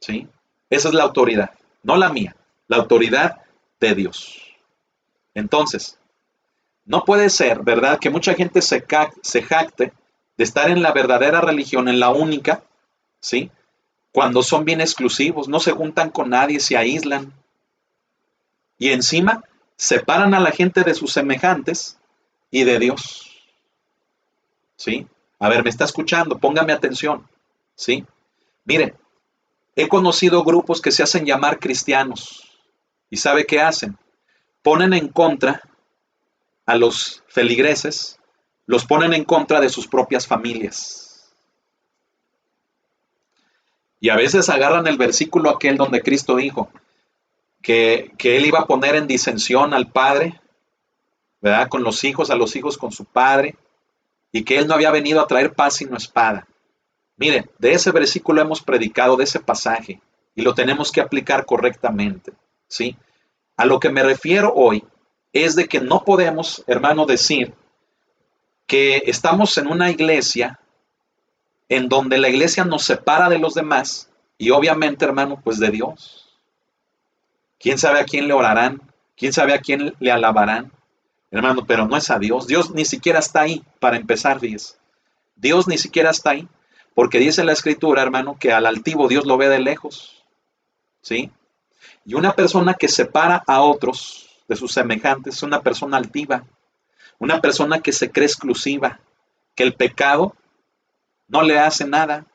¿sí? Esa es la autoridad, no la mía, la autoridad de Dios. Entonces, no puede ser, ¿verdad?, que mucha gente se jacte de estar en la verdadera religión, en la única, ¿sí?, cuando son bien exclusivos, no se juntan con nadie, se aíslan y encima separan a la gente de sus semejantes y de Dios, ¿sí? A ver, me está escuchando, póngame atención, ¿sí? Miren, he conocido grupos que se hacen llamar cristianos y ¿sabe qué hacen? Ponen en contra a los feligreses, los ponen en contra de sus propias familias. Y a veces agarran el versículo aquel donde Cristo dijo que Él iba a poner en disensión al padre, ¿verdad?, con los hijos, a los hijos con su padre, y que Él no había venido a traer paz sino espada. Miren, de ese versículo hemos predicado, de ese pasaje, y lo tenemos que aplicar correctamente, ¿sí? A lo que me refiero hoy es de que no podemos, hermano, decir que estamos en una iglesia en donde la iglesia nos separa de los demás y obviamente, hermano, pues de Dios. ¿Quién sabe a quién le orarán? ¿Quién sabe a quién le alabarán? Hermano, pero no es a Dios. Dios ni siquiera está ahí para empezar, fíjese. Dios ni siquiera está ahí, porque dice la Escritura, hermano, que al altivo Dios lo ve de lejos, ¿sí? Y una persona que separa a otros de sus semejantes es una persona altiva, una persona que se cree exclusiva, que el pecado no le hace nada,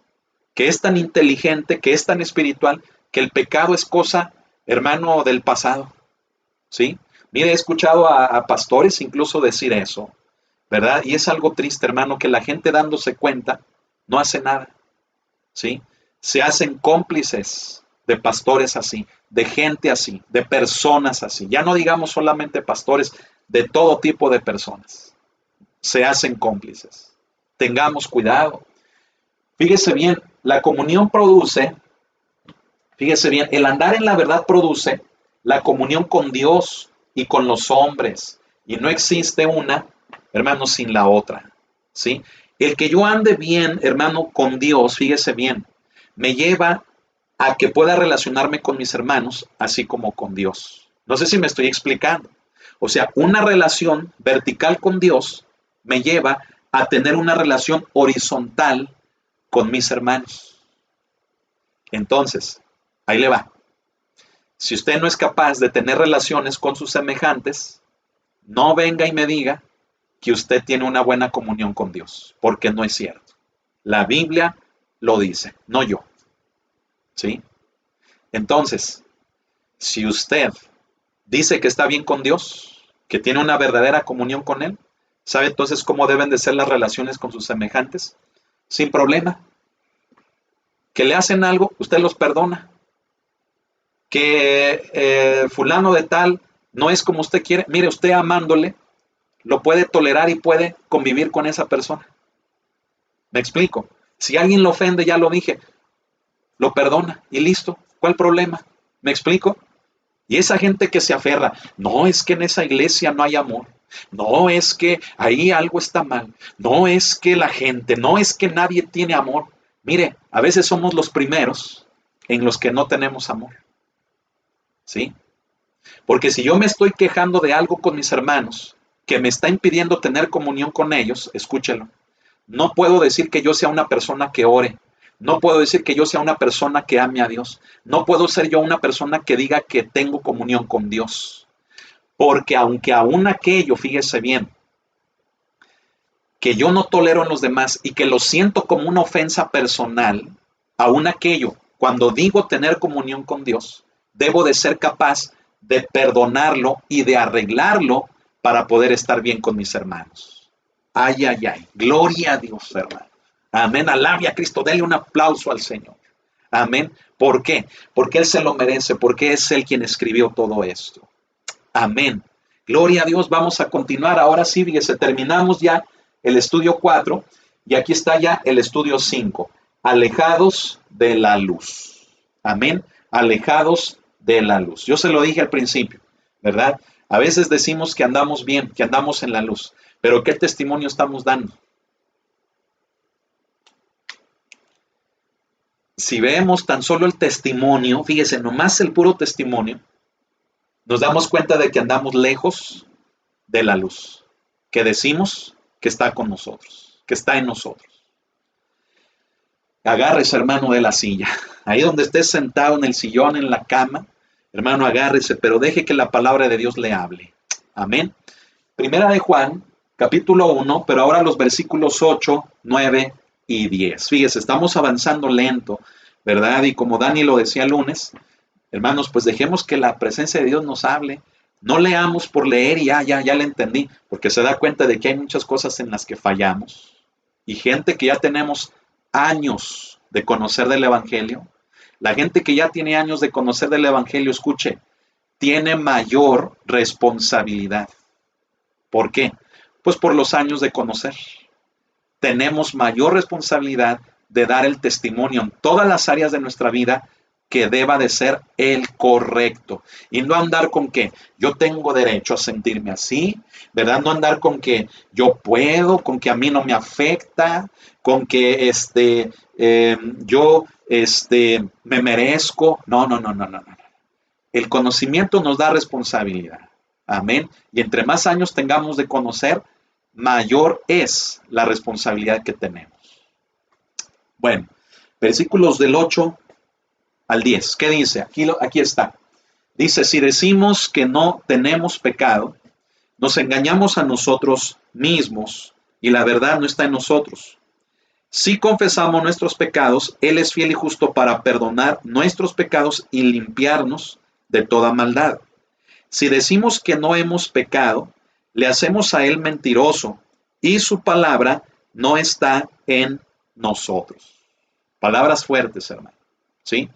que es tan inteligente, que es tan espiritual, que el pecado es cosa, hermano, del pasado, ¿sí? Mire, he escuchado a pastores incluso decir eso, ¿verdad? Y es algo triste, hermano, que la gente dándose cuenta no hace nada, ¿sí? Se hacen cómplices de pastores así, de gente así, de personas así. Ya no digamos solamente pastores, de todo tipo de personas. Se hacen cómplices. Tengamos cuidado. Fíjese bien, la comunión produce, fíjese bien, el andar en la verdad produce la comunión con Dios y con los hombres. Y no existe una, hermano, sin la otra, ¿sí? El que yo ande bien, hermano, con Dios, fíjese bien, me lleva a que pueda relacionarme con mis hermanos, así como con Dios. No sé si me estoy explicando. O sea, una relación vertical con Dios me lleva a tener una relación horizontal con mis hermanos. Entonces, ahí le va. Si usted no es capaz de tener relaciones con sus semejantes, no venga y me diga que usted tiene una buena comunión con Dios, porque no es cierto. La Biblia lo dice, no yo. ¿Sí? Entonces, si usted dice que está bien con Dios, que tiene una verdadera comunión con Él, ¿sabe entonces cómo deben de ser las relaciones con sus semejantes? Sin problema. Que le hacen algo, usted los perdona. Que fulano de tal no es como usted quiere, mire, usted amándole, lo puede tolerar y puede convivir con esa persona. ¿Me explico? Si alguien lo ofende, ya lo dije, lo perdona y listo. ¿Cuál problema? ¿Me explico? Y esa gente que se aferra, no es que en esa iglesia no hay amor, no es que ahí algo está mal, no es que la gente, no es que nadie tiene amor. Mire, a veces somos los primeros en los que no tenemos amor. ¿Sí? Porque si yo me estoy quejando de algo con mis hermanos que me está impidiendo tener comunión con ellos, escúchelo, no puedo decir que yo sea una persona que ore, no puedo decir que yo sea una persona que ame a Dios, no puedo ser yo una persona que diga que tengo comunión con Dios, porque aunque aún aquello, fíjese bien, que yo no tolero en los demás y que lo siento como una ofensa personal, aún aquello, cuando digo tener comunión con Dios, debo de ser capaz de perdonarlo y de arreglarlo para poder estar bien con mis hermanos. Ay, ay, ay. Gloria a Dios, hermano. Amén. Alabe a Cristo. Dele un aplauso al Señor. Amén. ¿Por qué? Porque Él se lo merece, porque es Él quien escribió todo esto. Amén. Gloria a Dios. Vamos a continuar. Ahora sí, fíjese, terminamos ya el estudio 4 y aquí está ya el estudio 5. Alejados de la luz. Amén. Alejados de la luz. Yo se lo dije al principio, ¿verdad? A veces decimos que andamos bien, que andamos en la luz, pero ¿qué testimonio estamos dando? si vemos tan solo el testimonio, fíjese, nomás el puro testimonio, nos damos cuenta de que andamos lejos de la luz, que decimos que está con nosotros, que está en nosotros. Agárrese, hermano, de la silla. Ahí donde esté sentado en el sillón, en la cama, hermano, agárrese, pero deje que la palabra de Dios le hable. Amén. Primera de Juan, capítulo 1, pero ahora los versículos 8, 9 y 10. Fíjese, estamos avanzando lento, ¿verdad? Y como Dani lo decía el lunes, hermanos, pues dejemos que la presencia de Dios nos hable. No leamos por leer y ya le entendí, porque se da cuenta de que hay muchas cosas en las que fallamos. Y gente que ya tenemos años de conocer del Evangelio, la gente que ya tiene años de conocer del Evangelio, escuche, tiene mayor responsabilidad. ¿Por qué? Pues por los años de conocer. Tenemos mayor responsabilidad de dar el testimonio en todas las áreas de nuestra vida que deba de ser el correcto. Y no andar con que yo tengo derecho a sentirme así, ¿verdad? No andar con que yo puedo, con que a mí no me afecta, con que yo me merezco. No. El conocimiento nos da responsabilidad. Amén. Y entre más años tengamos de conocer, mayor es la responsabilidad que tenemos. Bueno, versículos del 8 al 10. ¿Qué dice? Aquí está. Dice, si decimos que no tenemos pecado, nos engañamos a nosotros mismos y la verdad no está en nosotros. Si confesamos nuestros pecados, Él es fiel y justo para perdonar nuestros pecados y limpiarnos de toda maldad. Si decimos que no hemos pecado, le hacemos a Él mentiroso y su palabra no está en nosotros. Palabras fuertes, hermano. ¿Sí?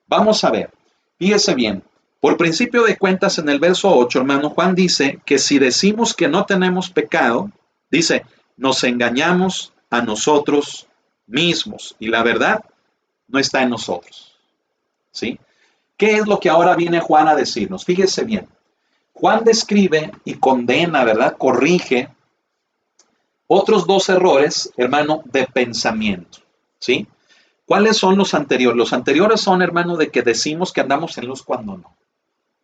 Vamos a ver, fíjese bien, por principio de cuentas en el verso 8, hermano, Juan dice que si decimos que no tenemos pecado, dice, nos engañamos a nosotros mismos y la verdad no está en nosotros. ¿Sí? ¿Qué es lo que ahora viene Juan a decirnos? Fíjese bien, Juan describe y condena, ¿verdad? Corrige otros dos errores, hermano, de pensamiento. ¿Sí? ¿Cuáles son los anteriores? Los anteriores son, hermano, de que decimos que andamos en luz cuando no,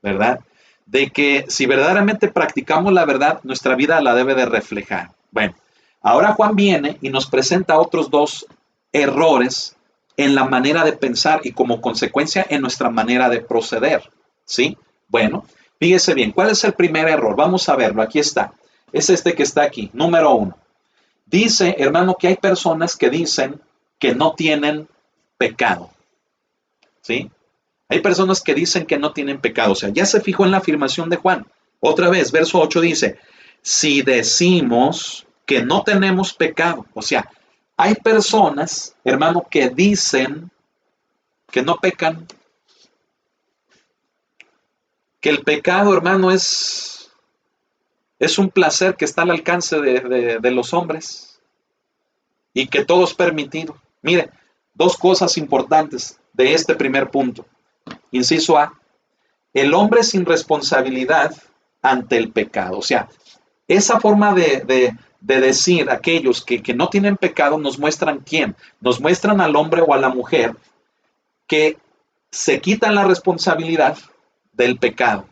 ¿verdad? De que si verdaderamente practicamos la verdad, nuestra vida la debe de reflejar. Bueno, ahora Juan viene y nos presenta otros dos errores en la manera de pensar y como consecuencia en nuestra manera de proceder, ¿sí? Bueno, fíjese bien, ¿cuál es el primer error? Vamos a verlo, aquí está. Es este que está aquí, número 1. Dice, hermano, que hay personas que dicen que no tienen pecado, ¿sí? Hay personas que dicen que no tienen pecado, o sea, ya se fijó en la afirmación de Juan. Otra vez, verso 8 dice, si decimos que no tenemos pecado, o sea, hay personas, hermano, que dicen que no pecan, que el pecado, hermano, es un placer que está al alcance de los hombres y que todo es permitido. Mire, dos cosas importantes de este primer punto. Inciso A, el hombre sin responsabilidad ante el pecado. O sea, esa forma de decir aquellos que no tienen pecado nos muestran quién. Nos muestran al hombre o a la mujer que se quitan la responsabilidad del pecado.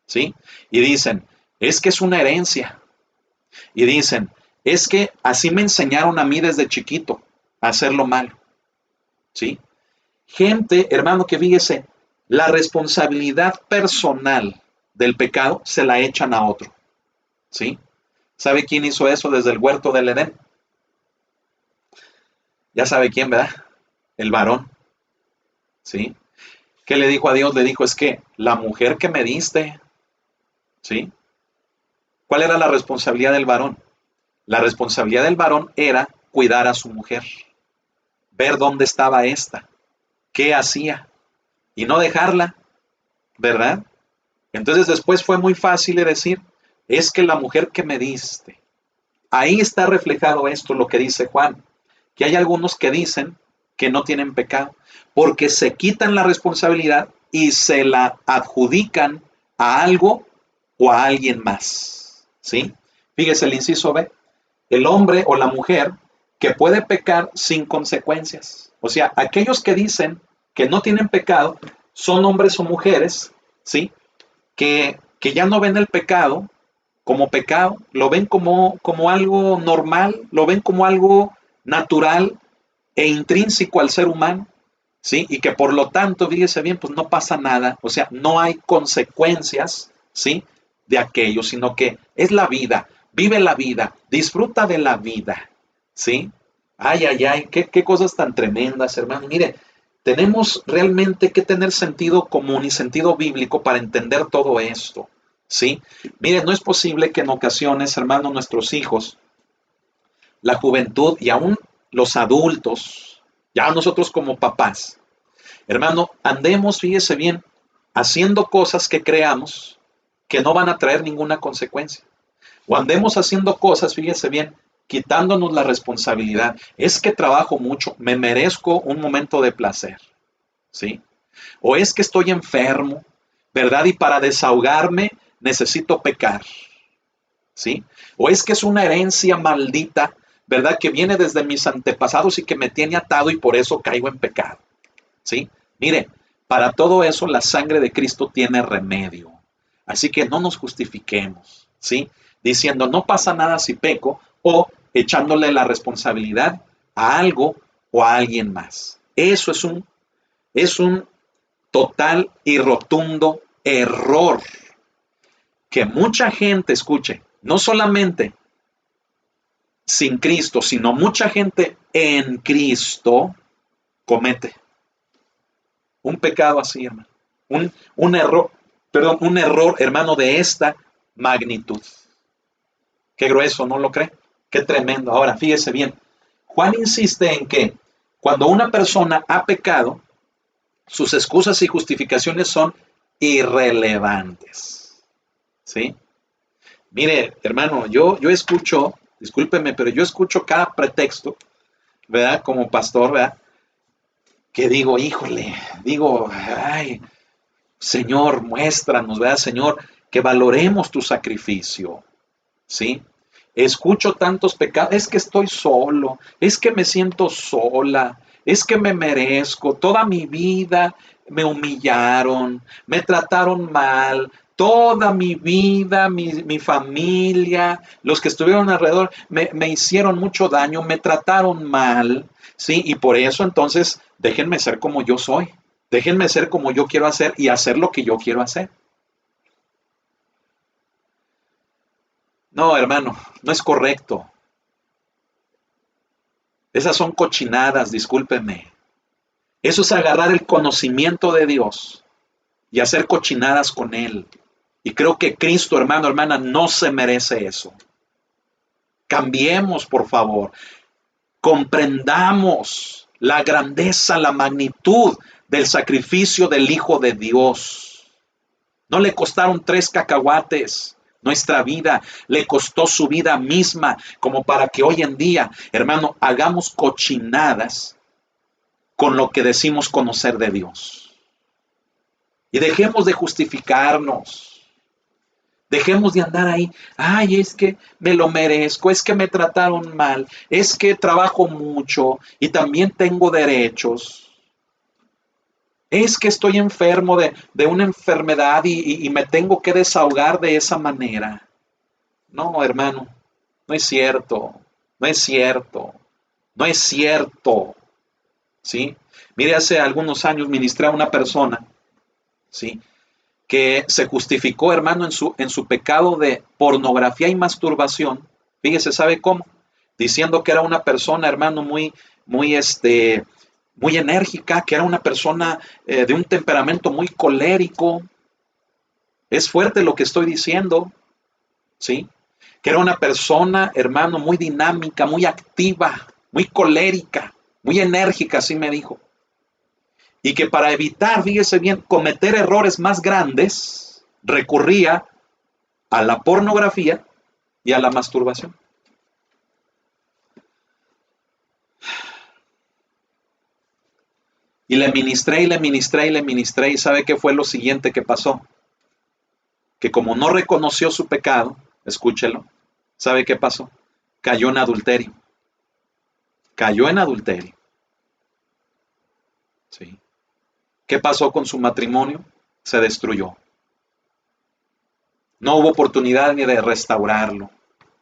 ¿Sí? Y dicen, es que es una herencia. Y dicen, es que así me enseñaron a mí desde chiquito a hacer lo malo. ¿Sí? Gente, hermano, que fíjese, la responsabilidad personal del pecado se la echan a otro. ¿Sí? ¿Sabe quién hizo eso desde el huerto del Edén? Ya sabe quién, ¿verdad? El varón. ¿Sí? ¿Qué le dijo a Dios? Le dijo, es que la mujer que me diste, ¿sí? ¿Cuál era la responsabilidad del varón? La responsabilidad del varón era cuidar a su mujer, ver dónde estaba ésta, qué hacía, y no dejarla, ¿verdad? Entonces después fue muy fácil de decir, es que la mujer que me diste, ahí está reflejado esto, lo que dice Juan, que hay algunos que dicen que no tienen pecado, porque se quitan la responsabilidad y se la adjudican a algo o a alguien más, ¿sí? Fíjese el inciso B, el hombre o la mujer que puede pecar sin consecuencias. O sea, aquellos que dicen que no tienen pecado son hombres o mujeres, ¿sí? Que ya no ven el pecado como pecado, lo ven como algo normal, lo ven como algo natural e intrínseco al ser humano, ¿sí? Y que por lo tanto, fíjese bien, pues no pasa nada, o sea, no hay consecuencias, ¿sí? De aquello, sino que es la vida, vive la vida, disfruta de la vida, ¿sí? Ay, ay, ay, qué cosas tan tremendas, hermano. Mire, tenemos realmente que tener sentido común y sentido bíblico para entender todo esto, ¿sí? Mire, no es posible que en ocasiones, hermano, nuestros hijos, la juventud y aún los adultos, ya nosotros como papás, hermano, andemos, fíjese bien, haciendo cosas que creamos que no van a traer ninguna consecuencia. O andemos haciendo cosas, fíjese bien, quitándonos la responsabilidad. Es que trabajo mucho, me merezco un momento de placer, ¿sí? O es que estoy enfermo, ¿verdad? Y para desahogarme necesito pecar, ¿sí? O es que es una herencia maldita, ¿verdad? Que viene desde mis antepasados y que me tiene atado y por eso caigo en pecado, ¿sí? Mire, para todo eso la sangre de Cristo tiene remedio. Así que no nos justifiquemos, ¿sí? Diciendo no pasa nada si peco o echándole la responsabilidad a algo o a alguien más. Eso es un total y rotundo error que mucha gente, escuche, no solamente sin Cristo, sino mucha gente en Cristo comete un pecado así, hermano. Un error, perdón, un error, hermano, de esta magnitud. Qué grueso, ¿no lo cree? Qué tremendo. Ahora, fíjese bien. Juan insiste en que cuando una persona ha pecado, sus excusas y justificaciones son irrelevantes. ¿Sí? Mire, hermano, yo escucho, discúlpeme, pero yo escucho cada pretexto, ¿verdad? Como pastor, ¿verdad? Que digo, híjole, digo, ay, Señor, muéstranos, ¿verdad? Señor, que valoremos tu sacrificio, ¿sí? Escucho tantos pecados, es que estoy solo, es que me siento sola, es que me merezco, toda mi vida me humillaron, me trataron mal, toda mi vida, mi familia, los que estuvieron alrededor, me hicieron mucho daño, me trataron mal, ¿sí? Y por eso entonces déjenme ser como yo soy, déjenme ser como yo quiero hacer y hacer lo que yo quiero hacer. No, hermano, no es correcto. Esas son cochinadas, discúlpenme. Eso es agarrar el conocimiento de Dios y hacer cochinadas con Él. Y creo que Cristo, hermano, hermana, no se merece eso. Cambiemos, por favor. Comprendamos la grandeza, la magnitud del sacrificio del Hijo de Dios. No le costaron 3 cacahuates. Nuestra vida le costó su vida misma, como para que hoy en día, hermano, hagamos cochinadas con lo que decimos conocer de Dios. Y dejemos de justificarnos. Dejemos de andar ahí. Ay, es que me lo merezco, es que me trataron mal, es que trabajo mucho y también tengo derechos. Es que estoy enfermo de una enfermedad y me tengo que desahogar de esa manera. No, hermano, no es cierto, no es cierto, no es cierto. ¿Sí? Mire, hace algunos años ministré a una persona, ¿sí? Que se justificó, hermano, en su pecado de pornografía y masturbación. Fíjese, ¿sabe cómo? Diciendo que era una persona, hermano, muy enérgica, que era una persona de un temperamento muy colérico. Es fuerte lo que estoy diciendo, ¿sí? Que era una persona, hermano, muy dinámica, muy activa, muy colérica, muy enérgica, así me dijo. Y que para evitar, fíjese bien, cometer errores más grandes, recurría a la pornografía y a la masturbación. Y le ministré y le ministré y le ministré, y ¿sabe qué fue lo siguiente que pasó? Que como no reconoció su pecado, escúchelo, ¿sabe qué pasó? Cayó en adulterio. cayó en adulterio. ¿Sí? ¿Qué pasó con su matrimonio? Se destruyó. No hubo oportunidad ni de restaurarlo.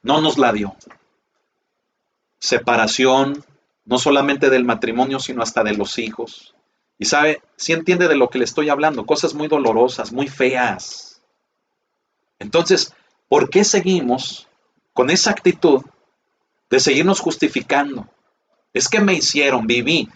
No nos la dio. Separación, no solamente del matrimonio, sino hasta de los hijos. Y sabe, sí entiende de lo que le estoy hablando, cosas muy dolorosas, muy feas. Entonces, ¿por qué seguimos con esa actitud de seguirnos justificando? Es que me hicieron, viví,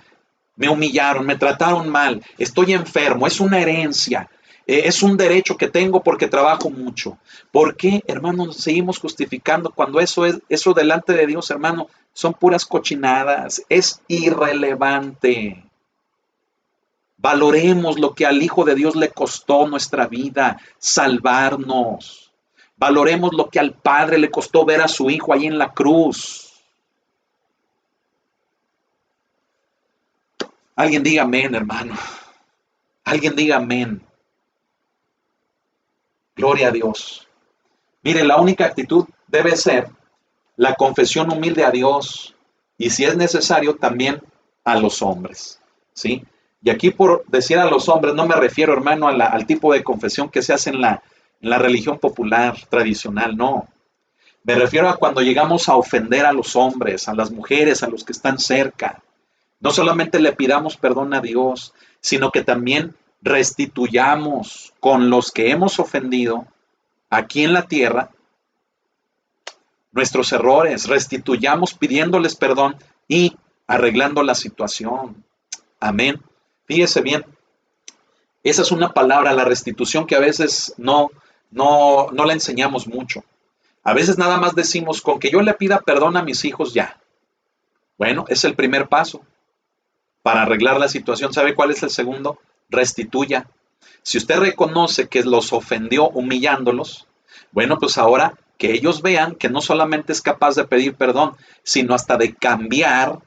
me humillaron, me trataron mal, estoy enfermo, es una herencia, es un derecho que tengo porque trabajo mucho. ¿Por qué, hermano, nos seguimos justificando cuando eso delante de Dios, hermano, son puras cochinadas? Es irrelevante. Valoremos lo que al Hijo de Dios le costó nuestra vida, salvarnos. Valoremos lo que al Padre le costó ver a su Hijo ahí en la cruz. Alguien diga amén, hermano. Alguien diga amén. Gloria a Dios. Mire, la única actitud debe ser la confesión humilde a Dios y si es necesario también a los hombres, ¿sí? Y aquí por decir a los hombres no me refiero, hermano, al tipo de confesión que se hace en la religión popular tradicional, no. Me refiero a cuando llegamos a ofender a los hombres, a las mujeres, a los que están cerca. No solamente le pidamos perdón a Dios, sino que también restituyamos con los que hemos ofendido aquí en la tierra nuestros errores, restituyamos pidiéndoles perdón y arreglando la situación. Amén. Fíjese bien, esa es una palabra, la restitución, que a veces no la enseñamos mucho. A veces nada más decimos, con que yo le pida perdón a mis hijos ya. Bueno, es el primer paso para arreglar la situación. ¿Sabe cuál es el segundo? Restituya. Si usted reconoce que los ofendió humillándolos, bueno, pues ahora que ellos vean que no solamente es capaz de pedir perdón, sino hasta de cambiar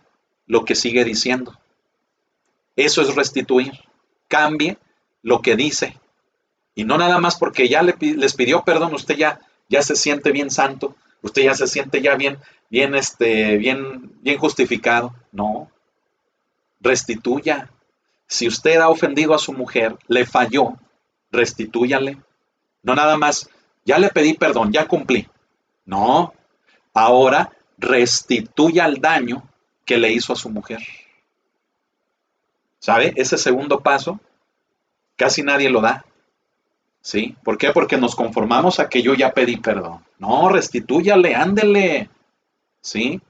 lo que sigue diciendo. Eso es restituir. Cambie lo que dice. Y no nada más porque ya les pidió perdón, usted ya se siente bien santo, usted ya se siente ya bien justificado. No, restituya. Si usted ha ofendido a su mujer, le falló, restitúyale. No nada más, ya le pedí perdón, ya cumplí. No, ahora restituya el daño que le hizo a su mujer. ¿Sabe? Ese segundo paso casi nadie lo da. ¿Sí? ¿Por qué? Porque nos conformamos a que yo ya pedí perdón. No, restitúyale, ándele. ¿Sí?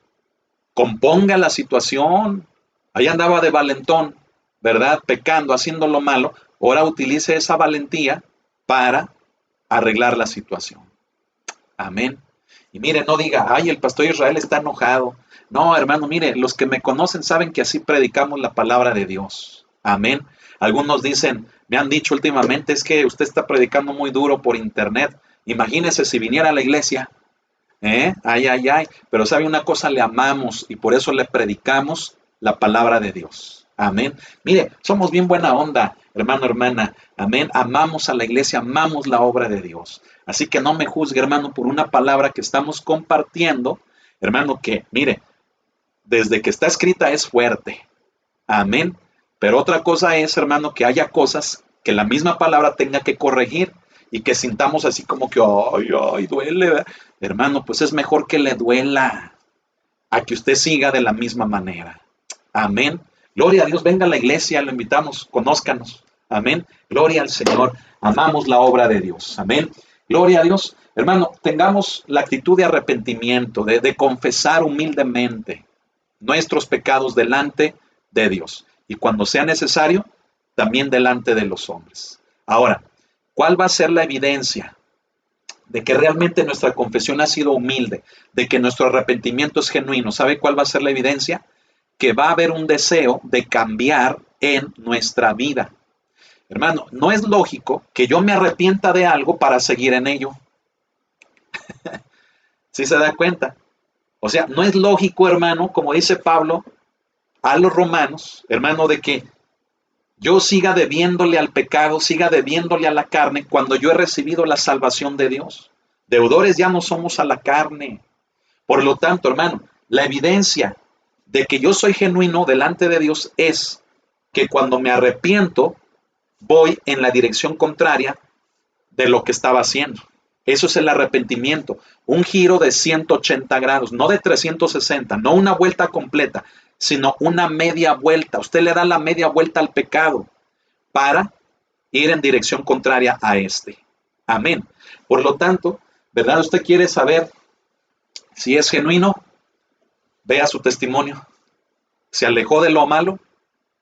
Componga la situación. Ahí andaba de valentón, ¿verdad? Pecando, haciendo lo malo. Ahora utilice esa valentía para arreglar la situación. Amén. Y mire, no diga, ay, el pastor Israel está enojado. No, hermano, mire, los que me conocen saben que así predicamos la palabra de Dios. Amén. Algunos dicen, me han dicho últimamente, es que usted está predicando muy duro por internet. Imagínese si viniera a la iglesia. Ay, ay, ay. Pero sabe una cosa, le amamos y por eso le predicamos la palabra de Dios. Amén. Mire, somos bien buena onda, hermano, hermana. Amén. Amamos a la iglesia, amamos la obra de Dios. Así que no me juzgue, hermano, por una palabra que estamos compartiendo, hermano, que, mire, desde que está escrita es fuerte. Amén. Pero otra cosa es, hermano, que haya cosas que la misma palabra tenga que corregir y que sintamos así como que, ay, ay, duele, ¿verdad? Hermano, pues es mejor que le duela a que usted siga de la misma manera. Amén. Gloria a Dios, venga a la iglesia, lo invitamos, conózcanos. Amén. Gloria al Señor. Amamos la obra de Dios. Amén. Gloria a Dios. Hermano, tengamos la actitud de arrepentimiento, de confesar humildemente nuestros pecados delante de Dios. Y cuando sea necesario, también delante de los hombres. Ahora, ¿cuál va a ser la evidencia de que realmente nuestra confesión ha sido humilde, de que nuestro arrepentimiento es genuino? ¿Sabe cuál va a ser la evidencia? Que va a haber un deseo de cambiar en nuestra vida. Hermano, no es lógico que yo me arrepienta de algo para seguir en ello. ¿Sí se da cuenta? O sea, no es lógico, hermano, como dice Pablo a los romanos, hermano, de que yo siga debiéndole al pecado, siga debiéndole a la carne cuando yo he recibido la salvación de Dios. Deudores ya no somos a la carne. Por lo tanto, hermano, la evidencia de que yo soy genuino delante de Dios es que cuando me arrepiento, voy en la dirección contraria de lo que estaba haciendo. Eso es el arrepentimiento, un giro de 180 grados, no de 360, no una vuelta completa, sino una media vuelta. Usted le da la media vuelta al pecado para ir en dirección contraria a este. Amén. Por lo tanto, ¿verdad? Usted quiere saber si es genuino, vea su testimonio. ¿Se alejó de lo malo?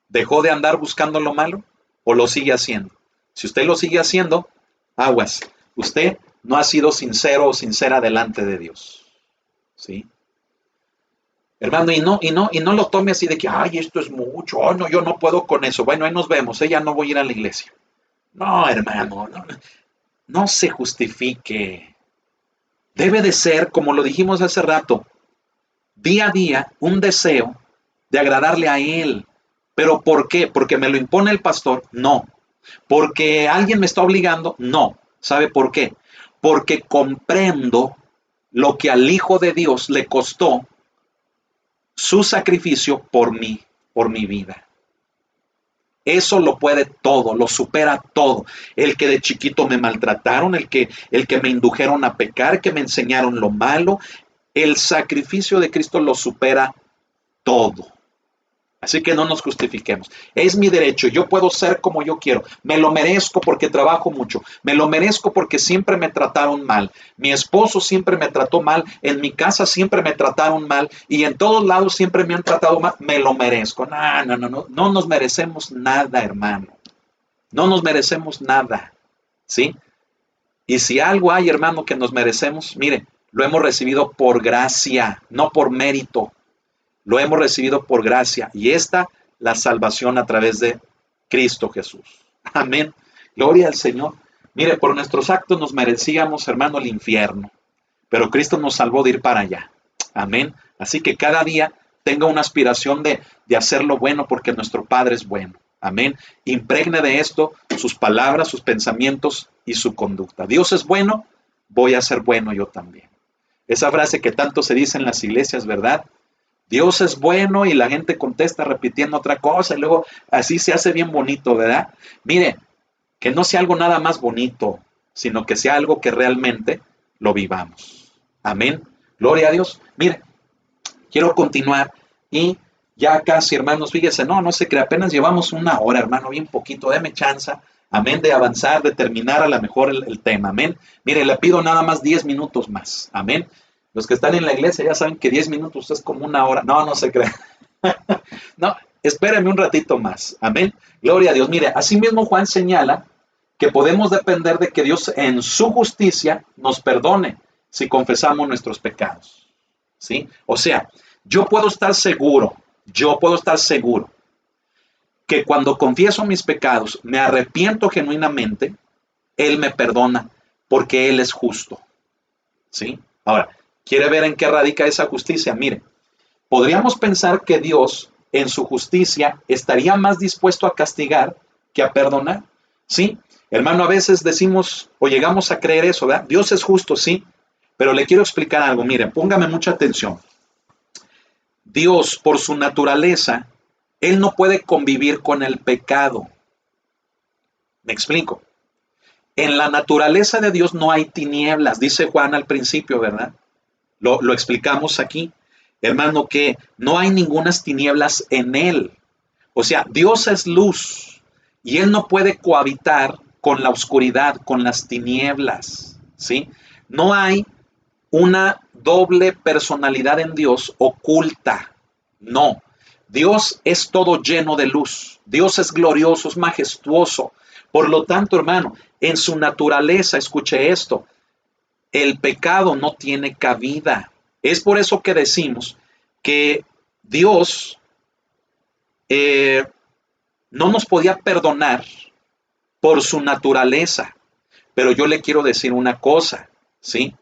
¿Dejó de andar buscando lo malo? ¿O lo sigue haciendo? Si usted lo sigue haciendo, aguas. Usted no ha sido sincero o sincera delante de Dios. ¿Sí? Hermano, y no lo tome así de que, ay, esto es mucho, oh, no, yo no puedo con eso. Bueno, ahí nos vemos, ya no voy a ir a la iglesia. No, hermano, no se justifique. Debe de ser, como lo dijimos hace rato, día a día un deseo de agradarle a Él. ¿Pero por qué? ¿Porque me lo impone el pastor? No. ¿Porque alguien me está obligando? No. ¿Sabe por qué? Porque comprendo lo que al Hijo de Dios le costó su sacrificio por mi vida. Eso lo puede todo, lo supera todo. El que de chiquito me maltrataron, el que me indujeron a pecar, que me enseñaron lo malo, el sacrificio de Cristo lo supera todo. Así que no nos justifiquemos. Es mi derecho, yo puedo ser como yo quiero. Me lo merezco porque trabajo mucho. Me lo merezco porque siempre me trataron mal. Mi esposo siempre me trató mal. En mi casa siempre me trataron mal. Y en todos lados siempre me han tratado mal. Me lo merezco. No nos merecemos nada, hermano. No nos merecemos nada. ¿Sí? Y si algo hay, hermano, que nos merecemos, mire, lo hemos recibido por gracia, no por mérito. Lo hemos recibido por gracia y esta la salvación a través de Cristo Jesús. Amén. Gloria al Señor. Mire, por nuestros actos nos merecíamos, hermano, el infierno, pero Cristo nos salvó de ir para allá. Amén. Así que cada día tenga una aspiración de hacer lo bueno porque nuestro Padre es bueno. Amén. Impregne de esto sus palabras, sus pensamientos y su conducta. Dios es bueno, voy a ser bueno yo también. Esa frase que tanto se dice en las iglesias, ¿verdad? Dios es bueno y la gente contesta repitiendo otra cosa y luego así se hace bien bonito, ¿verdad? Mire, que no sea algo nada más bonito, sino que sea algo que realmente lo vivamos. Amén. Gloria a Dios. Mire, quiero continuar y ya casi, hermanos, fíjese, no se crea, apenas llevamos una hora, hermano, bien poquito, deme chance, amén, de avanzar, de terminar a lo mejor el tema, amén. Mire, le pido nada más 10 minutos más, amén. Los que están en la iglesia ya saben que 10 minutos es como una hora. No se crea. No, espéreme un ratito más. Amén. Gloria a Dios. Mire, asimismo Juan señala que podemos depender de que Dios en su justicia nos perdone si confesamos nuestros pecados. ¿Sí? O sea, yo puedo estar seguro que cuando confieso mis pecados, me arrepiento genuinamente, Él me perdona porque Él es justo. ¿Sí? Ahora, ¿quiere ver en qué radica esa justicia? Mire, podríamos pensar que Dios en su justicia estaría más dispuesto a castigar que a perdonar. ¿Sí? Hermano, a veces decimos o llegamos a creer eso, ¿verdad? Dios es justo, sí, pero le quiero explicar algo. Mire, póngame mucha atención. Dios, por su naturaleza, Él no puede convivir con el pecado. ¿Me explico? En la naturaleza de Dios no hay tinieblas, dice Juan al principio, ¿verdad? Lo explicamos aquí, hermano, que no hay ningunas tinieblas en Él. O sea, Dios es luz y Él no puede cohabitar con la oscuridad, con las tinieblas, ¿sí? No hay una doble personalidad en Dios oculta, no. Dios es todo lleno de luz, Dios es glorioso, es majestuoso. Por lo tanto, hermano, en su naturaleza, escuche esto, el pecado no tiene cabida. Es por eso que decimos que Dios no nos podía perdonar por su naturaleza. Pero yo le quiero decir una cosa, ¿sí?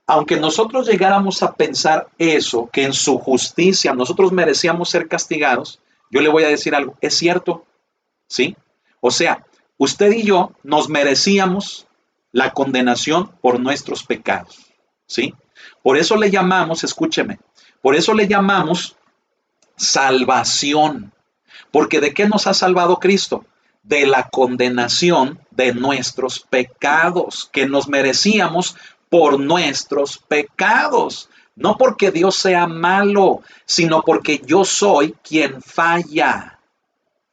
Aunque nosotros llegáramos a pensar eso, que en su justicia nosotros merecíamos ser castigados, yo le voy a decir algo, es cierto, ¿sí? O sea, usted y yo nos merecíamos la condenación por nuestros pecados, ¿sí? Por eso le llamamos, escúcheme, por eso le llamamos salvación. Porque ¿de qué nos ha salvado Cristo? De la condenación de nuestros pecados, que nos merecíamos por nuestros pecados. No porque Dios sea malo, sino porque yo soy quien falla.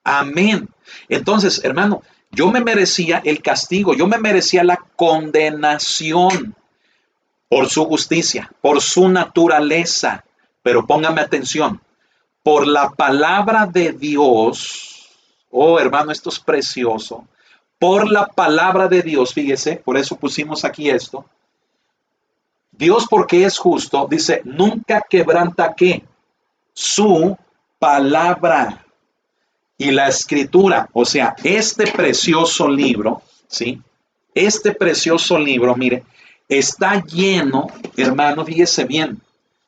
Amén. Entonces, hermano, yo me merecía el castigo, yo me merecía la condenación por su justicia, por su naturaleza. Pero póngame atención, por la palabra de Dios, oh hermano, esto es precioso, por la palabra de Dios, fíjese, por eso pusimos aquí esto, Dios porque es justo, dice, nunca quebranta ¿qué? Su palabra. Y la escritura, o sea, este precioso libro, ¿sí? Este precioso libro, mire, está lleno, hermano, fíjese bien,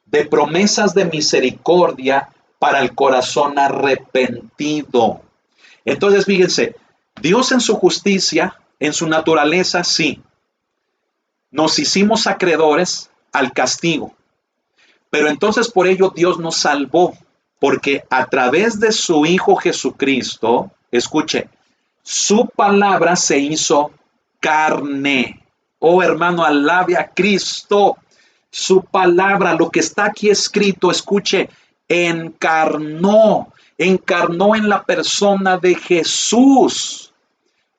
de promesas de misericordia para el corazón arrepentido. Entonces, fíjense, Dios en su justicia, en su naturaleza, sí, nos hicimos acreedores al castigo, pero entonces por ello Dios nos salvó, porque a través de su Hijo Jesucristo, escuche, su palabra se hizo carne. Oh hermano, alabe a Cristo. Su palabra, lo que está aquí escrito, escuche, encarnó en la persona de Jesús.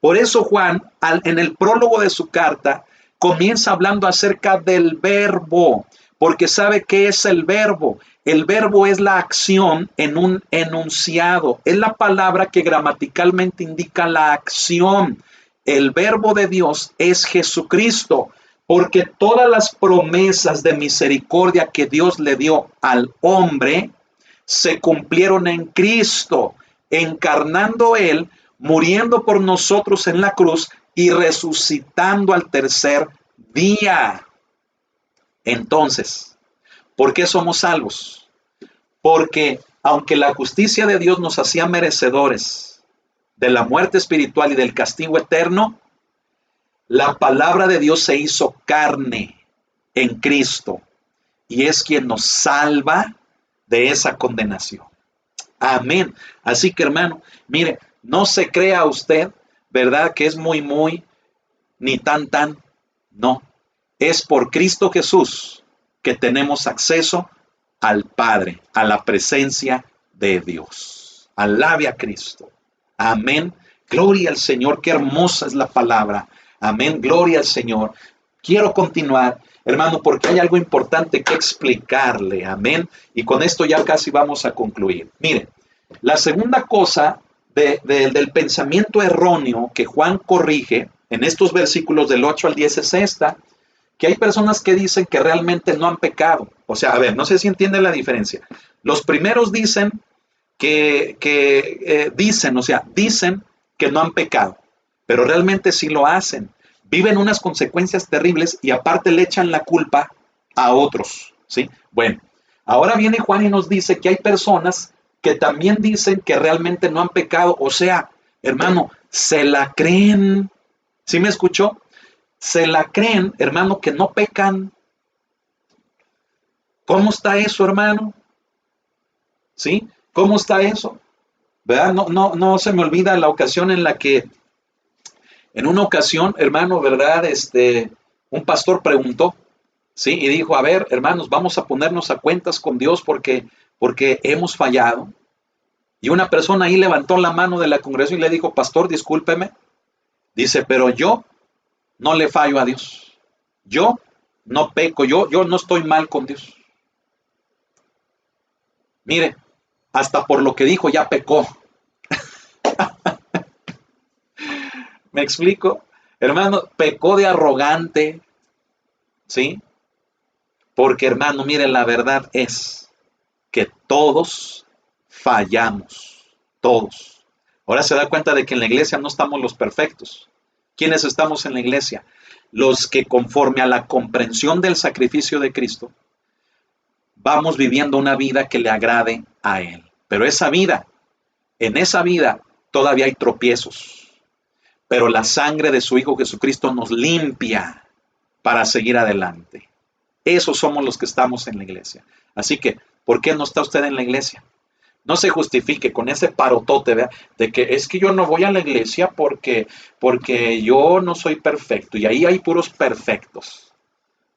Por eso Juan, en el prólogo de su carta, comienza hablando acerca del verbo, porque sabe qué es el verbo. El verbo es la acción en un enunciado, es la palabra que gramaticalmente indica la acción. El verbo de Dios es Jesucristo, porque todas las promesas de misericordia que Dios le dio al hombre se cumplieron en Cristo, encarnando Él, muriendo por nosotros en la cruz y resucitando al tercer día. Entonces, ¿por qué somos salvos? Porque aunque la justicia de Dios nos hacía merecedores de la muerte espiritual y del castigo eterno, la palabra de Dios se hizo carne en Cristo y es quien nos salva de esa condenación. Amén. Así que hermano, mire, no se crea usted, ¿verdad? Que es muy, ni tan, no. Es por Cristo Jesús que tenemos acceso al Padre, a la presencia de Dios. Alabe a Cristo. Amén. Gloria al Señor. Qué hermosa es la palabra. Amén. Gloria al Señor. Quiero continuar, hermano, porque hay algo importante que explicarle. Amén. Y con esto ya casi vamos a concluir. Mire, la segunda cosa del pensamiento erróneo que Juan corrige en estos versículos del 8 al 10 es esta, que hay personas que dicen que realmente no han pecado. O sea, a ver, no sé si entiende la diferencia. Los primeros dicen dicen que no han pecado, pero realmente sí lo hacen. Viven unas consecuencias terribles y aparte le echan la culpa a otros, ¿sí? Bueno, ahora viene Juan y nos dice que hay personas que también dicen que realmente no han pecado. O sea, hermano, se la creen. ¿Sí me escuchó? Se la creen, hermano, que no pecan. ¿Cómo está eso, hermano? ¿Sí? ¿Cómo está eso? ¿Verdad? No se me olvida la ocasión en la que, en una ocasión, hermano, ¿verdad? Un pastor preguntó, ¿sí? Y dijo, a ver, hermanos, vamos a ponernos a cuentas con Dios porque hemos fallado. Y una persona ahí levantó la mano de la congregación y le dijo, pastor, discúlpeme. Dice, pero yo no le fallo a Dios. Yo no peco, yo no estoy mal con Dios. Mire, hasta por lo que dijo ya pecó. ¿Me explico? Hermano, pecó de arrogante, ¿sí? Porque, hermano, mire, la verdad es que todos fallamos, todos. Ahora se da cuenta de que en la iglesia no estamos los perfectos. ¿Quiénes estamos en la iglesia? Los que conforme a la comprensión del sacrificio de Cristo, vamos viviendo una vida que le agrade a Él. Pero en esa vida todavía hay tropiezos. Pero la sangre de su Hijo Jesucristo nos limpia para seguir adelante. Esos somos los que estamos en la iglesia. Así que, ¿por qué no está usted en la iglesia? No se justifique con ese parotote, ¿verdad? De que es que yo no voy a la iglesia porque yo no soy perfecto y ahí hay puros perfectos.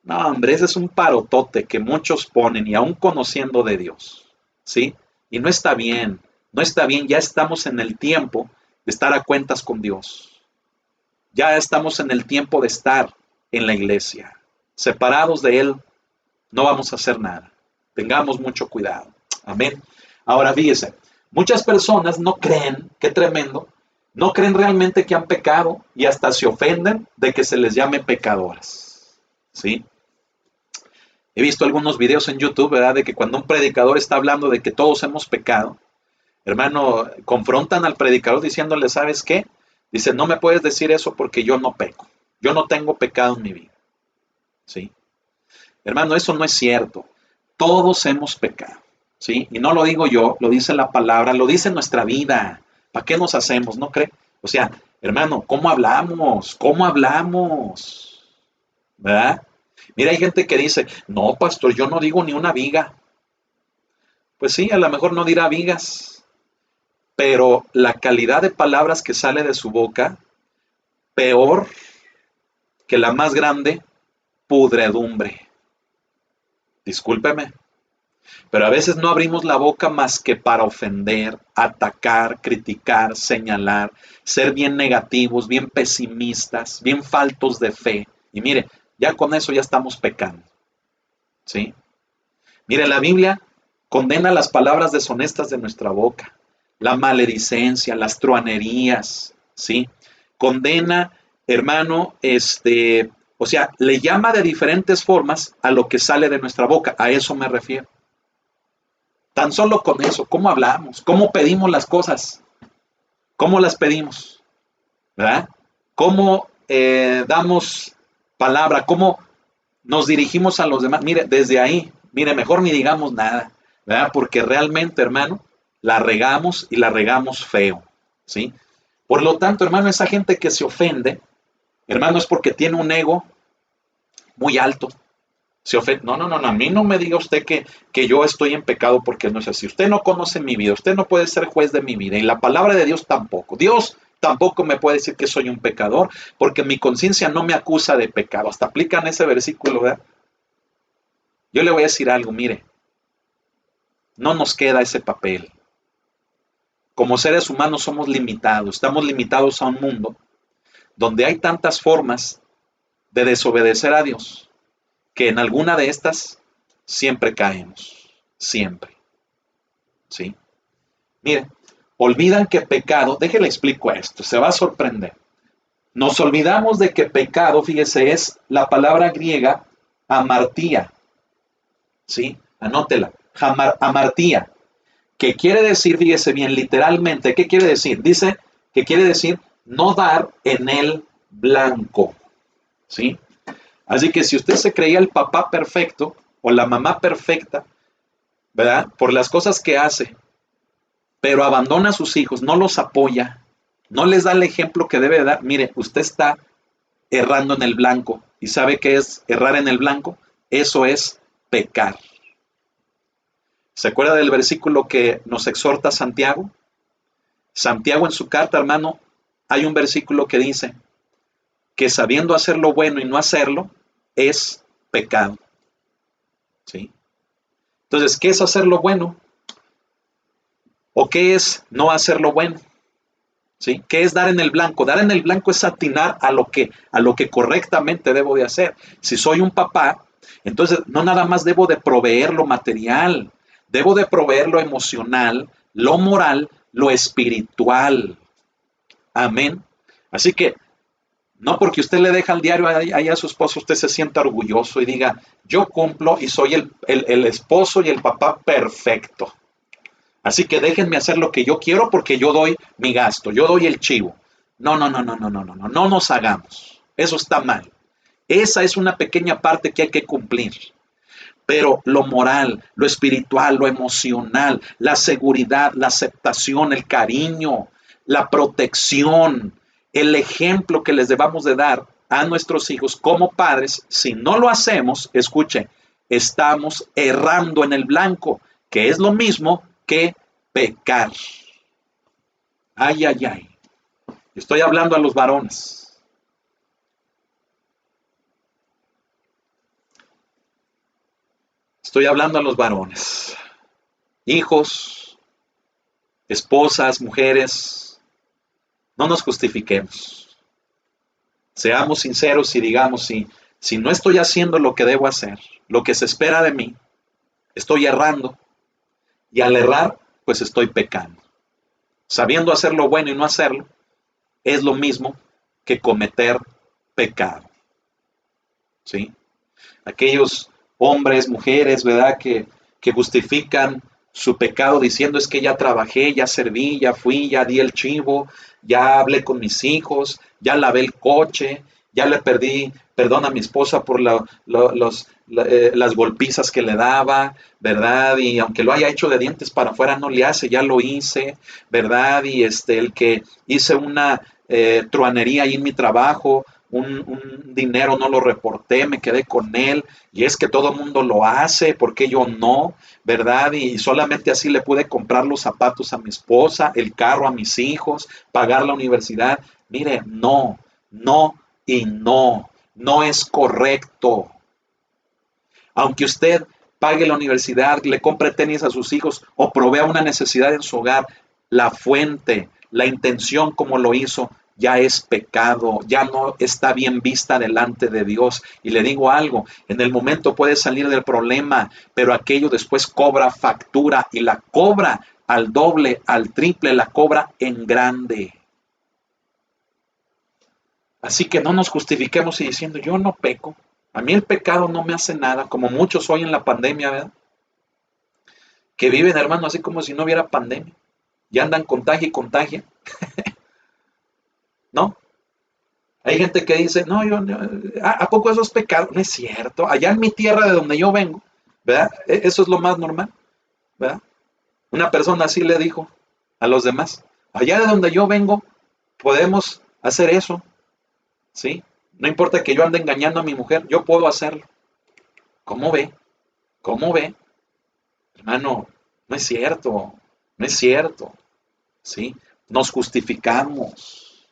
No, hombre, ese es un parotote que muchos ponen y aún conociendo de Dios, ¿sí? Y no está bien, no está bien, ya estamos en el tiempo de estar a cuentas con Dios. Ya estamos en el tiempo de estar en la iglesia. Separados de Él, no vamos a hacer nada. Tengamos mucho cuidado. Amén. Ahora fíjese, muchas personas no creen, qué tremendo, no creen realmente que han pecado y hasta se ofenden de que se les llame pecadores. ¿Sí? He visto algunos videos en YouTube, ¿verdad? De que cuando un predicador está hablando de que todos hemos pecado, hermano, confrontan al predicador diciéndole, ¿sabes qué? Dice, no me puedes decir eso porque yo no peco. Yo no tengo pecado en mi vida. ¿Sí? Hermano, eso no es cierto. Todos hemos pecado. ¿Sí? Y no lo digo yo, lo dice la palabra, lo dice nuestra vida. ¿Para qué nos hacemos? ¿No cree? O sea, hermano, ¿cómo hablamos? ¿Cómo hablamos? ¿Verdad? Mira, hay gente que dice, no, pastor, yo no digo ni una viga. Pues sí, a lo mejor no dirá vigas, pero la calidad de palabras que sale de su boca, peor que la más grande pudredumbre. Discúlpeme, pero a veces no abrimos la boca más que para ofender, atacar, criticar, señalar, ser bien negativos, bien pesimistas, bien faltos de fe. Y mire, ya con eso ya estamos pecando. ¿Sí? Mire, la Biblia condena las palabras deshonestas de nuestra boca, la maledicencia, las truanerías, ¿sí? Condena, hermano, o sea, le llama de diferentes formas a lo que sale de nuestra boca, a eso me refiero. Tan solo con eso, ¿cómo hablamos? ¿Cómo pedimos las cosas? ¿Cómo las pedimos? ¿Verdad? ¿Cómo damos palabra? ¿Cómo nos dirigimos a los demás? Mire, desde ahí, mire, mejor ni digamos nada, ¿verdad? Porque realmente, hermano, la regamos y la regamos feo, ¿sí? Por lo tanto, hermano, esa gente que se ofende, hermano, es porque tiene un ego muy alto. Se ofende. No, no, no, no, a mí no me diga usted que yo estoy en pecado porque no es así. Usted no conoce mi vida, usted no puede ser juez de mi vida y la palabra de Dios tampoco. Dios tampoco me puede decir que soy un pecador porque mi conciencia no me acusa de pecado. Hasta aplican ese versículo, ¿verdad? Yo le voy a decir algo, mire, no nos queda ese papel. Como seres humanos somos limitados, estamos limitados a un mundo donde hay tantas formas de desobedecer a Dios que en alguna de estas siempre caemos, siempre, ¿sí? Mire, olvidan que pecado, déjele explico esto, se va a sorprender. Nos olvidamos de que pecado, fíjese, es la palabra griega amartía, ¿sí? Anótela, amartía, que quiere decir, fíjese bien, literalmente, ¿qué quiere decir? Dice que quiere decir no dar en el blanco, ¿sí? Así que si usted se creía el papá perfecto o la mamá perfecta, ¿verdad? Por las cosas que hace, pero abandona a sus hijos, no los apoya, no les da el ejemplo que debe dar, mire, usted está errando en el blanco. ¿Y sabe qué es errar en el blanco? Eso es pecar. ¿Se acuerda del versículo que nos exhorta Santiago? Santiago en su carta, hermano, hay un versículo que dice que sabiendo hacer lo bueno y no hacerlo es pecado. ¿Sí? Entonces, ¿qué es hacer lo bueno? ¿O qué es no hacer lo bueno? ¿Sí? ¿Qué es dar en el blanco? Dar en el blanco es atinar a lo que correctamente debo de hacer. Si soy un papá, entonces no nada más debo de proveer lo material, debo de proveer lo emocional, lo moral, lo espiritual. Amén. Así que no porque usted le deja el diario ahí a su esposo, usted se sienta orgulloso y diga, yo cumplo y soy el esposo y el papá perfecto. Así que déjenme hacer lo que yo quiero porque yo doy mi gasto, yo doy el chivo. No, no, no, no, no, no, no, no, no nos hagamos. Eso está mal. Esa es una pequeña parte que hay que cumplir. Pero lo moral, lo espiritual, lo emocional, la seguridad, la aceptación, el cariño, la protección, el ejemplo que les debamos de dar a nuestros hijos como padres, si no lo hacemos, escuche, estamos errando en el blanco, que es lo mismo que pecar. Ay, ay, ay. Estoy hablando a los varones. Estoy hablando a los varones. Hijos, esposas, mujeres, no nos justifiquemos. Seamos sinceros y digamos, si no estoy haciendo lo que debo hacer, lo que se espera de mí, estoy errando. Y al errar, pues estoy pecando. Sabiendo hacer lo bueno y no hacerlo, es lo mismo que cometer pecado. ¿Sí? Aquellos hombres, mujeres, ¿verdad? Que justifican su pecado diciendo es que ya trabajé, ya serví, ya fui, ya di el chivo, ya hablé con mis hijos, ya lavé el coche, ya le pedí perdón a mi esposa por las golpizas que le daba, ¿verdad? Y aunque lo haya hecho de dientes para afuera, no le hace, ya lo hice, ¿verdad? Y el que hice una truanería ahí en mi trabajo, un dinero no lo reporté, me quedé con él, y es que todo el mundo lo hace, ¿por qué yo no? ¿Verdad? Y solamente así le pude comprar los zapatos a mi esposa, el carro a mis hijos, pagar la universidad. Mire, no, no y no, no es correcto. Aunque usted pague la universidad, le compre tenis a sus hijos o provea una necesidad en su hogar, la fuente, la intención como lo hizo, ya es pecado, ya no está bien vista delante de Dios. Y le digo algo, en el momento puede salir del problema, pero aquello después cobra factura y la cobra al doble, al triple, la cobra en grande. Así que no nos justifiquemos y diciendo, yo no peco, a mí el pecado no me hace nada, como muchos hoy en la pandemia, ¿verdad? Que viven, hermano, así como si no hubiera pandemia. Y andan contagia y contagia, ¿no? Hay gente que dice, no, ¿a poco eso es pecado? No es cierto. Allá en mi tierra de donde yo vengo, ¿verdad? Eso es lo más normal, ¿verdad? Una persona así le dijo a los demás, allá de donde yo vengo, podemos hacer eso, ¿sí? No importa que yo ande engañando a mi mujer, yo puedo hacerlo. ¿Cómo ve? ¿Cómo ve? Hermano, no es cierto, no es cierto, ¿sí? Nos justificamos,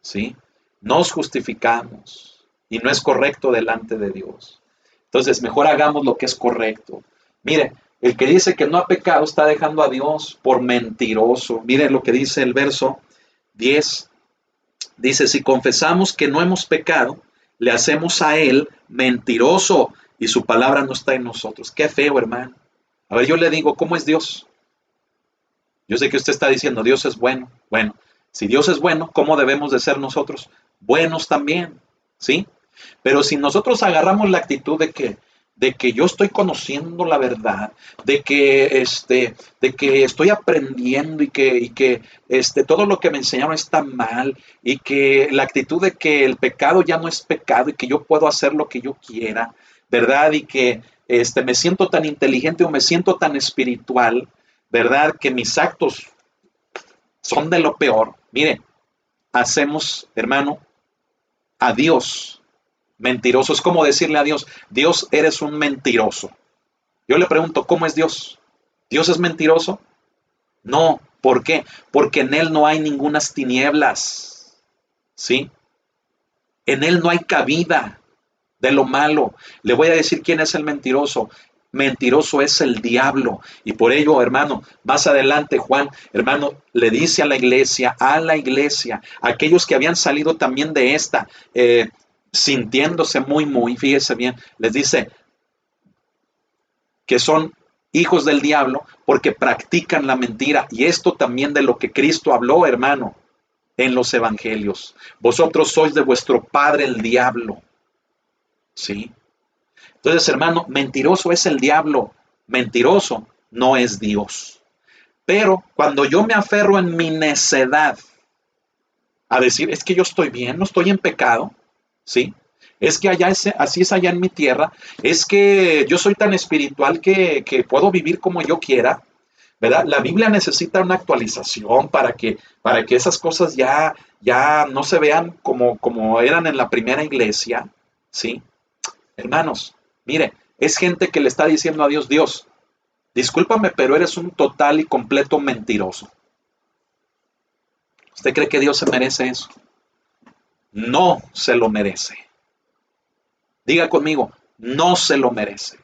¿sí? Nos justificamos y no es correcto delante de Dios. Entonces, mejor hagamos lo que es correcto. Mire, el que dice que no ha pecado está dejando a Dios por mentiroso. Mire lo que dice el verso 10. Dice, si confesamos que no hemos pecado, le hacemos a Él mentiroso y su palabra no está en nosotros. Qué feo, hermano. A ver, yo le digo, ¿cómo es Dios? Yo sé que usted está diciendo, Dios es bueno. Bueno, si Dios es bueno, ¿cómo debemos de ser nosotros? Buenos también, ¿sí? Pero si nosotros agarramos la actitud de que yo estoy conociendo la verdad, de que estoy aprendiendo y que todo lo que me enseñaron está mal y que la actitud de que el pecado ya no es pecado y que yo puedo hacer lo que yo quiera, ¿verdad? Y que me siento tan inteligente o me siento tan espiritual, ¿verdad? Que mis actos son de lo peor. Mire, hacemos, hermano, a Dios mentiroso. Es como decirle a Dios, Dios, eres un mentiroso. Yo le pregunto, ¿cómo es Dios? ¿Dios es mentiroso? No. ¿Por qué? Porque en Él no hay ningunas tinieblas. ¿Sí? En Él no hay cabida de lo malo. Le voy a decir quién es el mentiroso. Mentiroso es el diablo. Y por ello, hermano, más adelante Juan, hermano, le dice a la iglesia, a aquellos que habían salido también de esta, sintiéndose muy, fíjese bien, les dice que son hijos del diablo porque practican la mentira. Y esto también de lo que Cristo habló, hermano, en los evangelios. Vosotros sois de vuestro padre el diablo. ¿Sí? Entonces, hermano, mentiroso es el diablo, mentiroso no es Dios. Pero cuando yo me aferro en mi necedad a decir, es que yo estoy bien, no estoy en pecado, ¿sí? Es que así es allá en mi tierra, es que yo soy tan espiritual que puedo vivir como yo quiera, ¿verdad? La Biblia necesita una actualización para que esas cosas ya no se vean como eran en la primera iglesia, ¿sí? Hermanos, mire, es gente que le está diciendo a Dios, Dios, discúlpame, pero eres un total y completo mentiroso. ¿Usted cree que Dios se merece eso? No se lo merece. Diga conmigo, no se lo merece.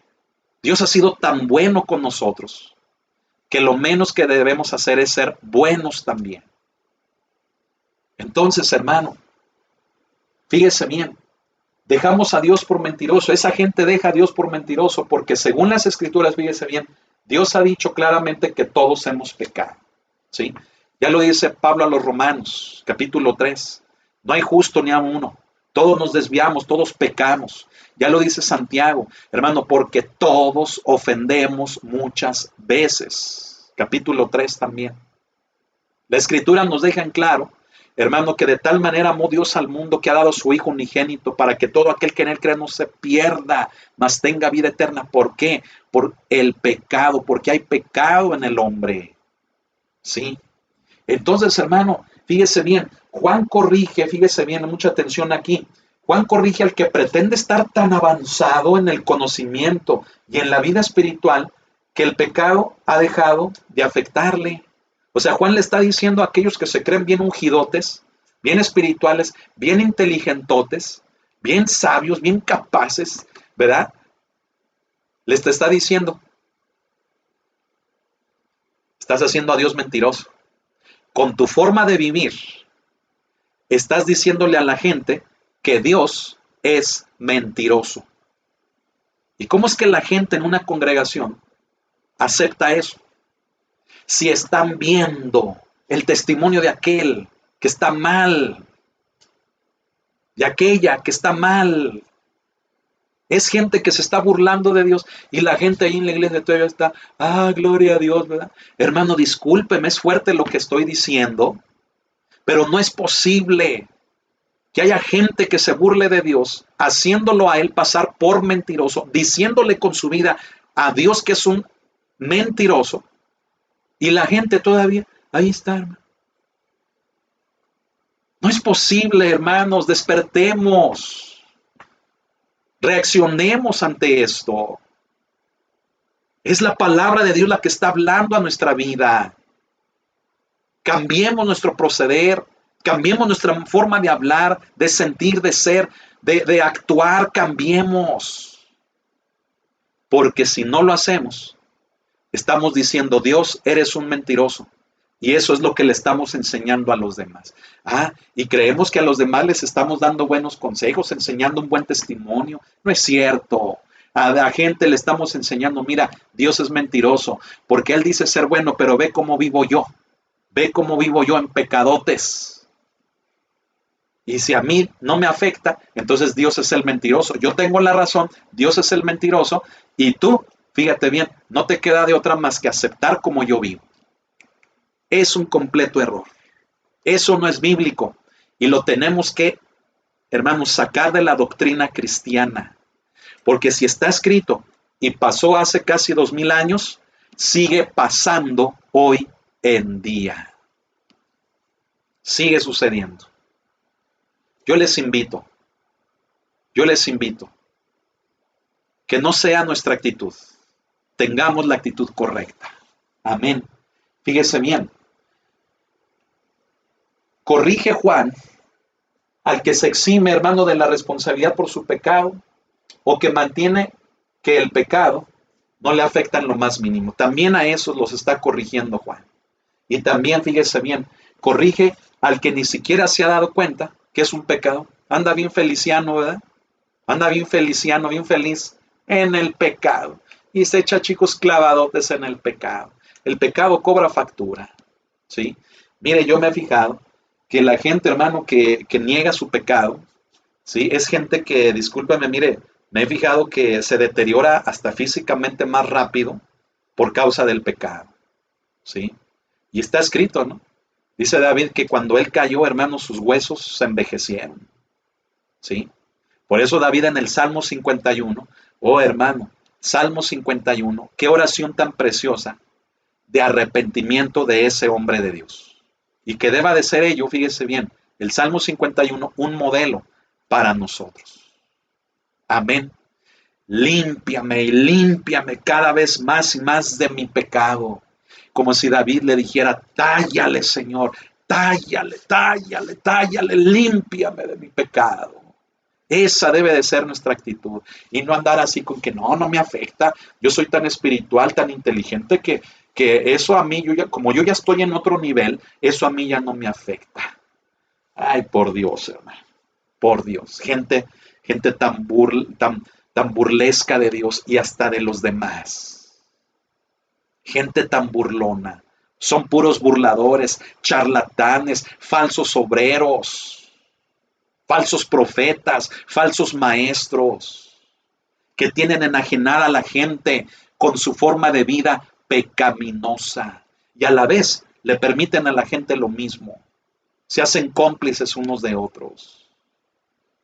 Dios ha sido tan bueno con nosotros que lo menos que debemos hacer es ser buenos también. Entonces, hermano, fíjese bien, dejamos a Dios por mentiroso. Esa gente deja a Dios por mentiroso porque según las Escrituras, fíjese bien, Dios ha dicho claramente que todos hemos pecado. ¿Sí? Ya lo dice Pablo a los Romanos, capítulo 3. No hay justo ni a uno. Todos nos desviamos, todos pecamos. Ya lo dice Santiago, hermano, porque todos ofendemos muchas veces. Capítulo 3 también. La Escritura nos deja en claro, hermano, que de tal manera amó Dios al mundo que ha dado a su Hijo unigénito para que todo aquel que en él cree no se pierda, mas tenga vida eterna. ¿Por qué? Por el pecado, porque hay pecado en el hombre. ¿Sí? Entonces, hermano, fíjese bien, Juan corrige, fíjese bien, mucha atención aquí. Juan corrige al que pretende estar tan avanzado en el conocimiento y en la vida espiritual que el pecado ha dejado de afectarle. O sea, Juan le está diciendo a aquellos que se creen bien ungidotes, bien espirituales, bien inteligentotes, bien sabios, bien capaces, ¿verdad? Les está diciendo, estás haciendo a Dios mentiroso. Con tu forma de vivir, estás diciéndole a la gente que Dios es mentiroso. ¿Y cómo es que la gente en una congregación acepta eso? Si están viendo el testimonio de aquel que está mal, de aquella que está mal. Es gente que se está burlando de Dios y la gente ahí en la iglesia todavía está, gloria a Dios, ¿verdad? Hermano, discúlpeme, es fuerte lo que estoy diciendo, pero no es posible que haya gente que se burle de Dios, haciéndolo a él pasar por mentiroso, diciéndole con su vida a Dios que es un mentiroso, y la gente todavía, ahí está, hermano. No es posible, hermanos, despertemos, reaccionemos ante esto. Es la palabra de Dios la que está hablando a nuestra vida. Cambiemos nuestro proceder, cambiemos nuestra forma de hablar, de sentir, de ser, de actuar, cambiemos. Porque si no lo hacemos, estamos diciendo, Dios, eres un mentiroso. Y eso es lo que le estamos enseñando a los demás. Y creemos que a los demás les estamos dando buenos consejos, enseñando un buen testimonio. No es cierto. A la gente le estamos enseñando, mira, Dios es mentiroso, porque Él dice ser bueno, pero ve cómo vivo yo. Ve cómo vivo yo en pecadotes. Y si a mí no me afecta, entonces Dios es el mentiroso. Yo tengo la razón, Dios es el mentiroso, y tú, fíjate bien, no te queda de otra más que aceptar como yo vivo. Es un completo error. Eso no es bíblico. Y lo tenemos que, hermanos, sacar de la doctrina cristiana. Porque si está escrito y pasó hace casi 2000 años, sigue pasando hoy en día. Sigue sucediendo. Yo les invito que no sea nuestra actitud. Tengamos la actitud correcta. Amén. Fíjese bien. Corrige Juan al que se exime, hermano, de la responsabilidad por su pecado o que mantiene que el pecado no le afecta en lo más mínimo. También a esos los está corrigiendo Juan. Y también, fíjese bien, corrige al que ni siquiera se ha dado cuenta que es un pecado. Anda bien feliciano, ¿verdad? Anda bien feliciano, bien feliz en el pecado. Y se echa, chicos, clavadotes en el pecado. El pecado cobra factura, ¿sí? Mire, yo me he fijado que la gente, hermano, que niega su pecado, ¿sí? Es gente que, discúlpeme, mire, me he fijado que se deteriora hasta físicamente más rápido por causa del pecado, ¿sí? Y está escrito, ¿no? Dice David que cuando él cayó, hermano, sus huesos se envejecieron, ¿sí? Por eso David en el Salmo 51, hermano, Salmo 51, qué oración tan preciosa de arrepentimiento de ese hombre de Dios. Y que deba de ser ello, fíjese bien, el Salmo 51, un modelo para nosotros. Amén. límpiame y límpiame cada vez más y más de mi pecado. Como si David le dijera, tállale, Señor, tállale, tállale, tállale, límpiame de mi pecado. Esa debe de ser nuestra actitud y no andar así con que no me afecta. Yo soy tan espiritual, tan inteligente que eso a mí, como yo ya estoy en otro nivel, eso a mí ya no me afecta. Ay, por Dios, hermano, por Dios. Gente tan burlesca de Dios y hasta de los demás. Gente tan burlona. Son puros burladores, charlatanes, falsos obreros, falsos profetas, falsos maestros, que tienen enajenada a la gente con su forma de vida pecaminosa y a la vez le permiten a la gente lo mismo. Se hacen cómplices unos de otros.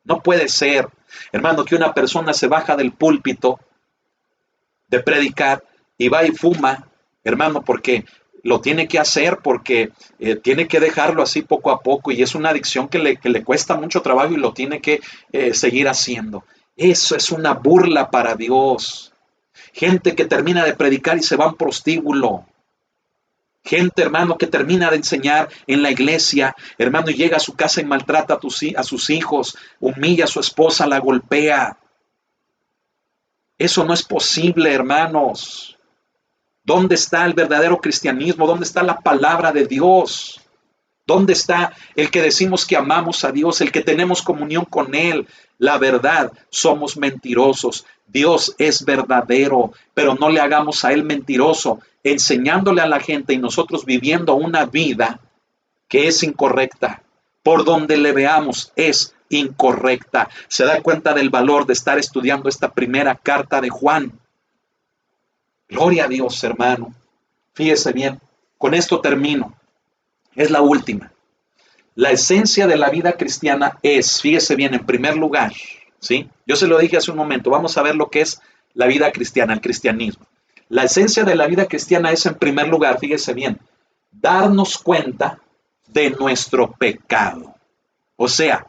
No puede ser, hermano, que una persona se baja del púlpito de predicar y va y fuma, hermano, porque lo tiene que hacer, porque tiene que dejarlo así poco a poco y es una adicción que le cuesta mucho trabajo y lo tiene que seguir haciendo. Eso es una burla para Dios. Gente que termina de predicar y se va a un prostíbulo. Gente, hermano, que termina de enseñar en la iglesia, hermano, y llega a su casa y maltrata a sus hijos, humilla a su esposa, la golpea. Eso no es posible, hermanos. ¿Dónde está el verdadero cristianismo? ¿Dónde está la palabra de Dios? ¿Dónde está el que decimos que amamos a Dios, el que tenemos comunión con Él? La verdad, somos mentirosos. Dios es verdadero, pero no le hagamos a Él mentiroso, enseñándole a la gente y nosotros viviendo una vida que es incorrecta. Por donde le veamos es incorrecta. Se da cuenta del valor de estar estudiando esta primera carta de Juan. Gloria a Dios, hermano. Fíjese bien, con esto termino. Es la última. La esencia de la vida cristiana es, fíjese bien, en primer lugar, ¿sí? Yo se lo dije hace un momento, vamos a ver lo que es la vida cristiana, el cristianismo. La esencia de la vida cristiana es, en primer lugar, fíjese bien, darnos cuenta de nuestro pecado. O sea,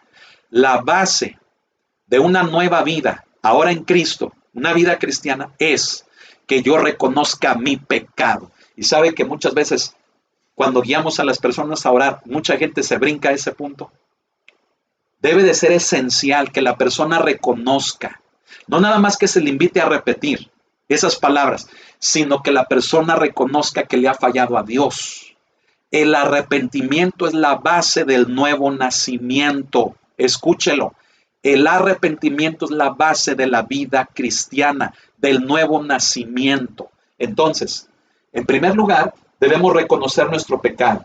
la base de una nueva vida, ahora en Cristo, una vida cristiana, es que yo reconozca mi pecado. Y sabe que muchas veces cuando guiamos a las personas a orar, mucha gente se brinca a ese punto. Debe de ser esencial que la persona reconozca, no nada más que se le invite a repetir esas palabras, sino que la persona reconozca que le ha fallado a Dios. El arrepentimiento es la base del nuevo nacimiento. Escúchelo. El arrepentimiento es la base de la vida cristiana, del nuevo nacimiento. Entonces, en primer lugar, debemos reconocer nuestro pecado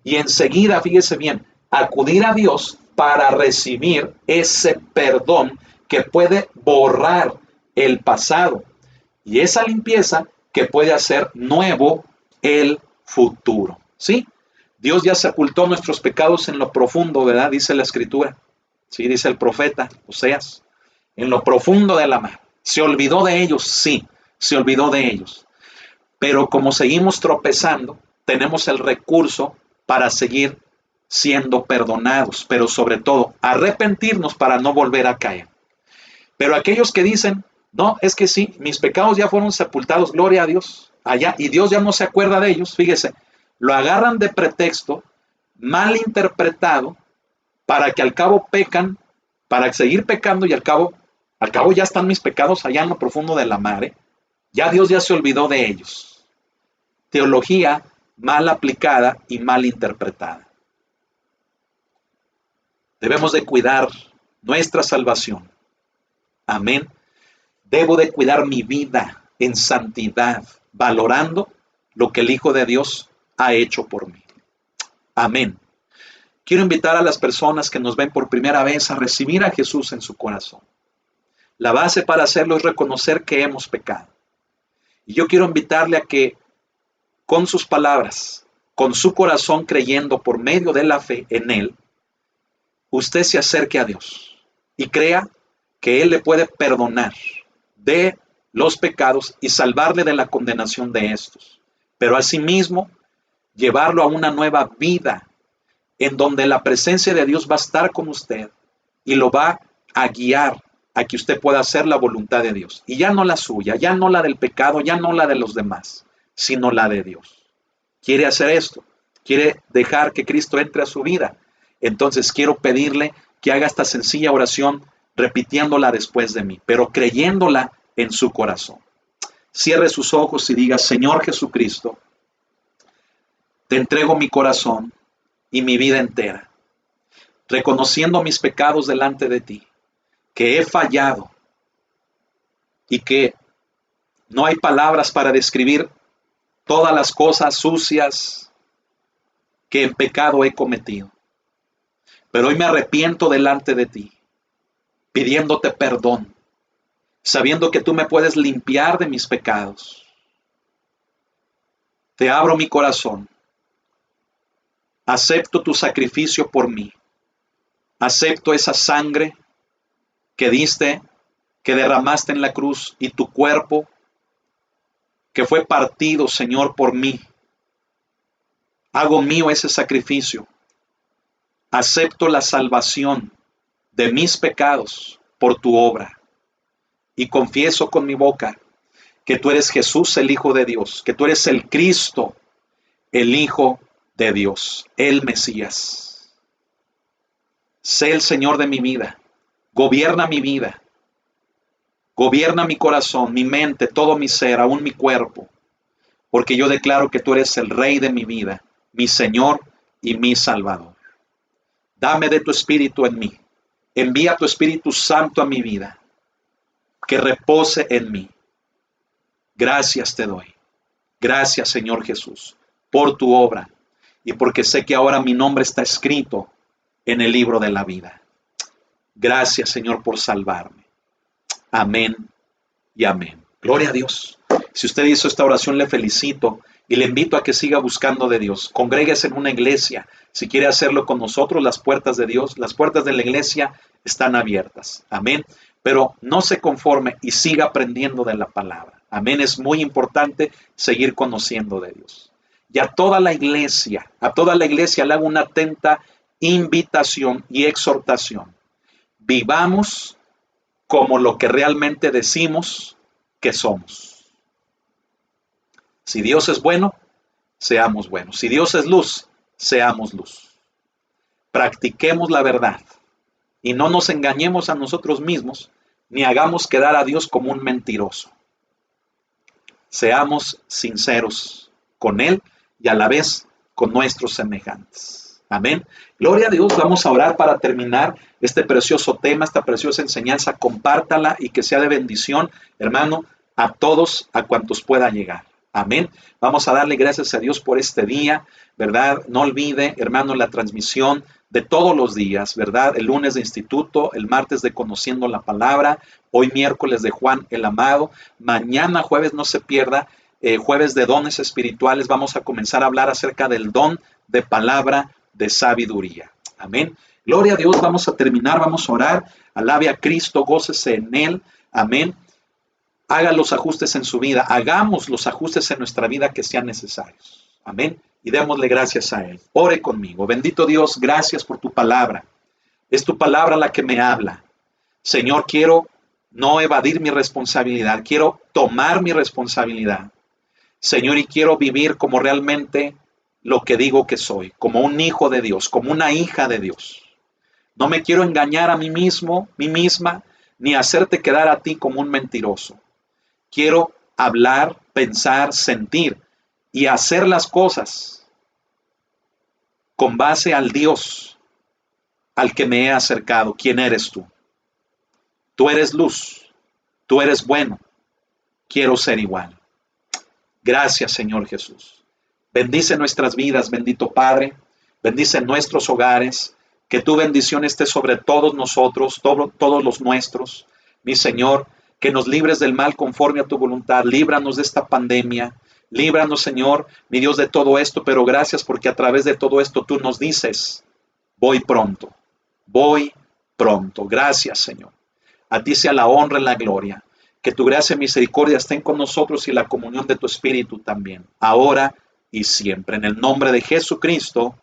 y enseguida, fíjese bien, acudir a Dios para recibir ese perdón que puede borrar el pasado y esa limpieza que puede hacer nuevo el futuro. ¿Sí? Dios ya sepultó nuestros pecados en lo profundo, ¿verdad? Dice la Escritura. Sí, dice el profeta Oseas. En lo profundo de la mar. ¿Se olvidó de ellos? Sí, se olvidó de ellos. Pero como seguimos tropezando, tenemos el recurso para seguir siendo perdonados, pero sobre todo arrepentirnos para no volver a caer. Pero aquellos que dicen, no, es que sí, mis pecados ya fueron sepultados, gloria a Dios, allá, y Dios ya no se acuerda de ellos, fíjese, lo agarran de pretexto, mal interpretado, para que al cabo pecan, para seguir pecando y al cabo ya están mis pecados allá en lo profundo de la mar, ¿eh? Ya Dios ya se olvidó de ellos. Teología mal aplicada y mal interpretada. Debemos de cuidar nuestra salvación. Amén. Debo de cuidar mi vida en santidad, valorando lo que el Hijo de Dios ha hecho por mí. Amén. Quiero invitar a las personas que nos ven por primera vez a recibir a Jesús en su corazón. La base para hacerlo es reconocer que hemos pecado. Y yo quiero invitarle a que con sus palabras, con su corazón creyendo por medio de la fe en Él, usted se acerque a Dios y crea que Él le puede perdonar de los pecados y salvarle de la condenación de estos. Pero asimismo, llevarlo a una nueva vida en donde la presencia de Dios va a estar con usted y lo va a guiar a que usted pueda hacer la voluntad de Dios. Y ya no la suya, ya no la del pecado, ya no la de los demás, sino la de Dios. Quiere hacer esto, quiere dejar que Cristo entre a su vida. Entonces quiero pedirle que haga esta sencilla oración repitiéndola después de mí, pero creyéndola en su corazón. Cierre sus ojos y diga: Señor Jesucristo, te entrego mi corazón y mi vida entera, reconociendo mis pecados delante de ti, que he fallado y que no hay palabras para describir todas las cosas sucias que en pecado he cometido. Pero hoy me arrepiento delante de ti, pidiéndote perdón, sabiendo que tú me puedes limpiar de mis pecados. Te abro mi corazón, acepto tu sacrificio por mí, acepto esa sangre que diste, que derramaste en la cruz, y tu cuerpo que fue partido, Señor, por mí. Hago mío ese sacrificio. Acepto la salvación de mis pecados por tu obra. Y confieso con mi boca que tú eres Jesús, el Hijo de Dios, que tú eres el Cristo, el Hijo de Dios, el Mesías. Sé el Señor de mi vida. Gobierna mi vida. Gobierna mi corazón, mi mente, todo mi ser, aún mi cuerpo. Porque yo declaro que tú eres el Rey de mi vida, mi Señor y mi Salvador. Dame de tu Espíritu en mí. Envía tu Espíritu Santo a mi vida, que repose en mí. Gracias te doy. Gracias, Señor Jesús, por tu obra y porque sé que ahora mi nombre está escrito en el libro de la vida. Gracias, Señor, por salvarme. Amén y amén. Gloria a Dios. Si usted hizo esta oración, le felicito y le invito a que siga buscando de Dios. Congréguese en una iglesia. Si quiere hacerlo con nosotros, las puertas de Dios, las puertas de la iglesia están abiertas. Amén. Pero no se conforme y siga aprendiendo de la palabra. Amén. Es muy importante seguir conociendo de Dios. Y a toda la iglesia le hago una atenta invitación y exhortación. Vivamos como lo que realmente decimos que somos. Si Dios es bueno, seamos buenos. Si Dios es luz, seamos luz. Practiquemos la verdad y no nos engañemos a nosotros mismos, ni hagamos quedar a Dios como un mentiroso. Seamos sinceros con Él y a la vez con nuestros semejantes. Amén. Gloria a Dios. Vamos a orar para terminar este precioso tema, esta preciosa enseñanza. Compártala y que sea de bendición, hermano, a todos, a cuantos pueda llegar. Amén. Vamos a darle gracias a Dios por este día, ¿verdad? No olvide, hermano, la transmisión de todos los días, ¿verdad? El lunes de Instituto, el martes de Conociendo la Palabra, hoy miércoles de Juan el Amado, mañana jueves no se pierda, jueves de dones espirituales, vamos a comenzar a hablar acerca del don de palabra de sabiduría. Amén. Gloria a Dios, vamos a terminar, vamos a orar, alabe a Cristo, gócese en Él. Amén. Haga los ajustes en su vida, hagamos los ajustes en nuestra vida que sean necesarios. Amén. Y démosle gracias a Él. Ore conmigo. Bendito Dios, gracias por tu palabra. Es tu palabra la que me habla. Señor, quiero no evadir mi responsabilidad, quiero tomar mi responsabilidad. Señor, y quiero vivir como realmente lo que digo que soy, como un hijo de Dios, como una hija de Dios. No me quiero engañar a mí mismo, mí misma, ni hacerte quedar a ti como un mentiroso. Quiero hablar, pensar, sentir y hacer las cosas con base al Dios al que me he acercado. ¿Quién eres tú? Tú eres luz, tú eres bueno. Quiero ser igual. Gracias, Señor Jesús. Bendice nuestras vidas, bendito Padre. Bendice nuestros hogares. Que tu bendición esté sobre todos nosotros, todos los nuestros. Mi Señor, que nos libres del mal conforme a tu voluntad. Líbranos de esta pandemia. Líbranos, Señor, mi Dios, de todo esto. Pero gracias porque a través de todo esto tú nos dices, voy pronto. Voy pronto. Gracias, Señor. A ti sea la honra y la gloria. Que tu gracia y misericordia estén con nosotros y la comunión de tu Espíritu también, ahora y siempre. En el nombre de Jesucristo.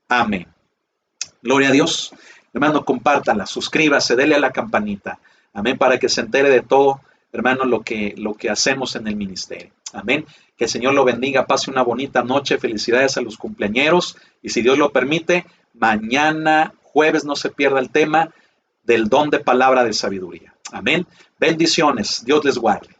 Amén. Gloria a Dios. Hermano, compártala, suscríbase, dele a la campanita. Amén, para que se entere de todo, hermano, lo que hacemos en el ministerio. Amén. Que el Señor lo bendiga, pase una bonita noche, felicidades a los cumpleañeros y si Dios lo permite, mañana jueves no se pierda el tema del don de palabra de sabiduría. Amén. Bendiciones. Dios les guarde.